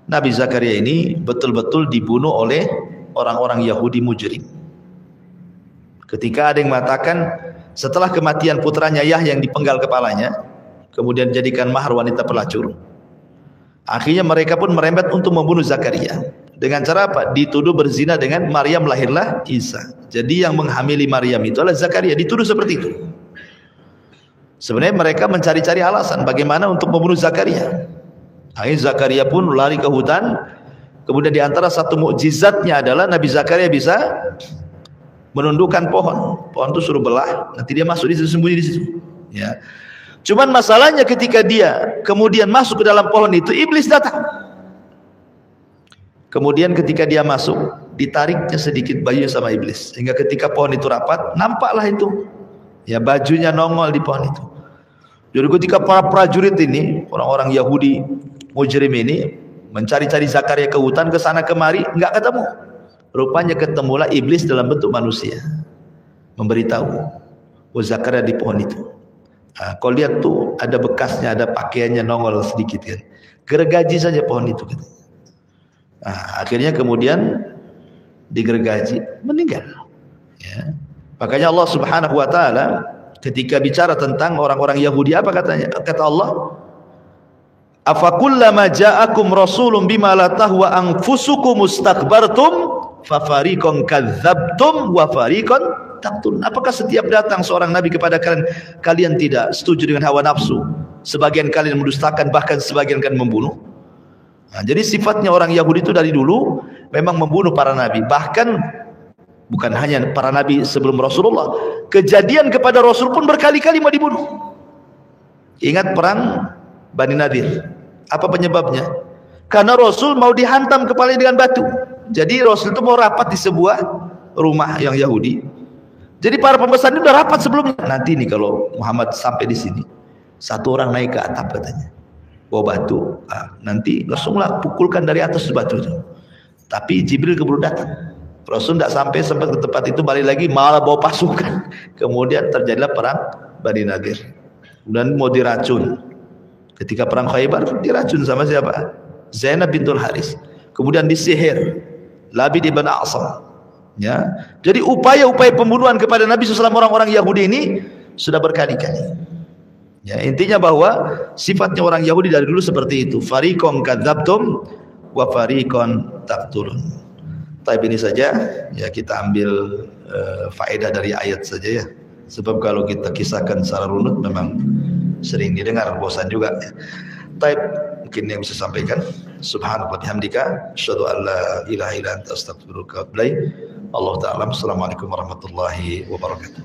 Nabi Zakaria ini betul-betul dibunuh oleh orang-orang Yahudi mujrim. Ketika ada yang mengatakan setelah kematian putranya Yahya yang dipenggal kepalanya, kemudian jadikan mahar wanita pelacur, akhirnya mereka pun merembet untuk membunuh Zakaria. Dengan cara apa? Dituduh berzina dengan Maryam, lahirlah Isa. Jadi yang menghamili Maryam itu adalah Zakaria, dituduh seperti itu. Sebenarnya mereka mencari-cari alasan bagaimana untuk membunuh Zakaria. Akhirnya Zakaria pun lari ke hutan. Kemudian di antara satu mukjizatnya adalah Nabi Zakaria bisa menundukkan pohon. Pohon itu suruh belah, nanti dia masuk di situ, sembunyi di situ. Ya. Cuman masalahnya ketika dia kemudian masuk ke dalam pohon itu, iblis datang. Kemudian ketika dia masuk, ditariknya sedikit bajunya sama iblis, sehingga ketika pohon itu rapat, nampaklah itu. Ya, bajunya nongol di pohon itu. Jadi ketika para prajurit ini, orang-orang Yahudi mujrim ini mencari-cari Zakaria ke hutan, ke sana kemari, enggak ketemu. Rupanya ketemulah iblis dalam bentuk manusia, memberitahu bahwa Zakaria di pohon itu. Nah, kau lihat tuh ada bekasnya, ada pakaiannya nongol sedikit kan. Gergaji saja pohon itu gitu. Nah, akhirnya kemudian digergaji, meninggal. Ya. Makanya Allah Subhanahu wa taala ketika bicara tentang orang-orang Yahudi, apa katanya? Kata Allah, afakullama ja'akum rasulun bima la tahwa anfusukum mustakbartum fa fariqan kadzabtum wa fariqan taqtulun. Apakah setiap datang seorang nabi kepada kalian, kalian tidak setuju dengan hawa nafsu? Sebagian kalian mendustakan, bahkan sebagian kalian membunuh. Nah, jadi sifatnya orang Yahudi itu dari dulu memang membunuh para nabi. Bahkan bukan hanya para nabi sebelum Rasulullah, kejadian kepada Rasul pun berkali-kali mau dibunuh. Ingat perang Bani Nadir. Apa penyebabnya? Karena Rasul mau dihantam kepalanya dengan batu. Jadi Rasul itu mau rapat di sebuah rumah yang Yahudi. Jadi para pembesan ini udah rapat sebelumnya. Nanti nih kalau Muhammad sampai di sini, satu orang naik ke atap katanya, bawa batu. Nah, nanti langsunglah pukulkan dari atas batu itu. Tapi Jibril keburu datang. Rasul tidak sampai ke tempat itu, balik lagi malah bawa pasukan. Kemudian terjadilah perang Bani Nadir. Dan mau diracun. Ketika perang Khaybar diracun sama siapa? Zainab bintul Haris. Kemudian disihir Labid ibn A'sam. Ya, jadi upaya-upaya pembunuhan kepada Nabi SAW orang-orang Yahudi ini sudah berkali-kali. Ya, intinya bahwa sifatnya orang Yahudi dari dulu seperti itu. Fariqan kadzabtum wa fariqan taqtulun. Tapi ini saja ya, kita ambil faedah dari ayat saja ya. Sebab kalau kita kisahkan secara runut memang sering didengar, bosan juga. Tapi mungkin yang bisa sampaikan. Subhanallah bihamdika asyhadu an la ilaha illa anta astaghfiruka wa atubu ilaik. Allah ta'ala. Assalamualaikum warahmatullahi wabarakatuh.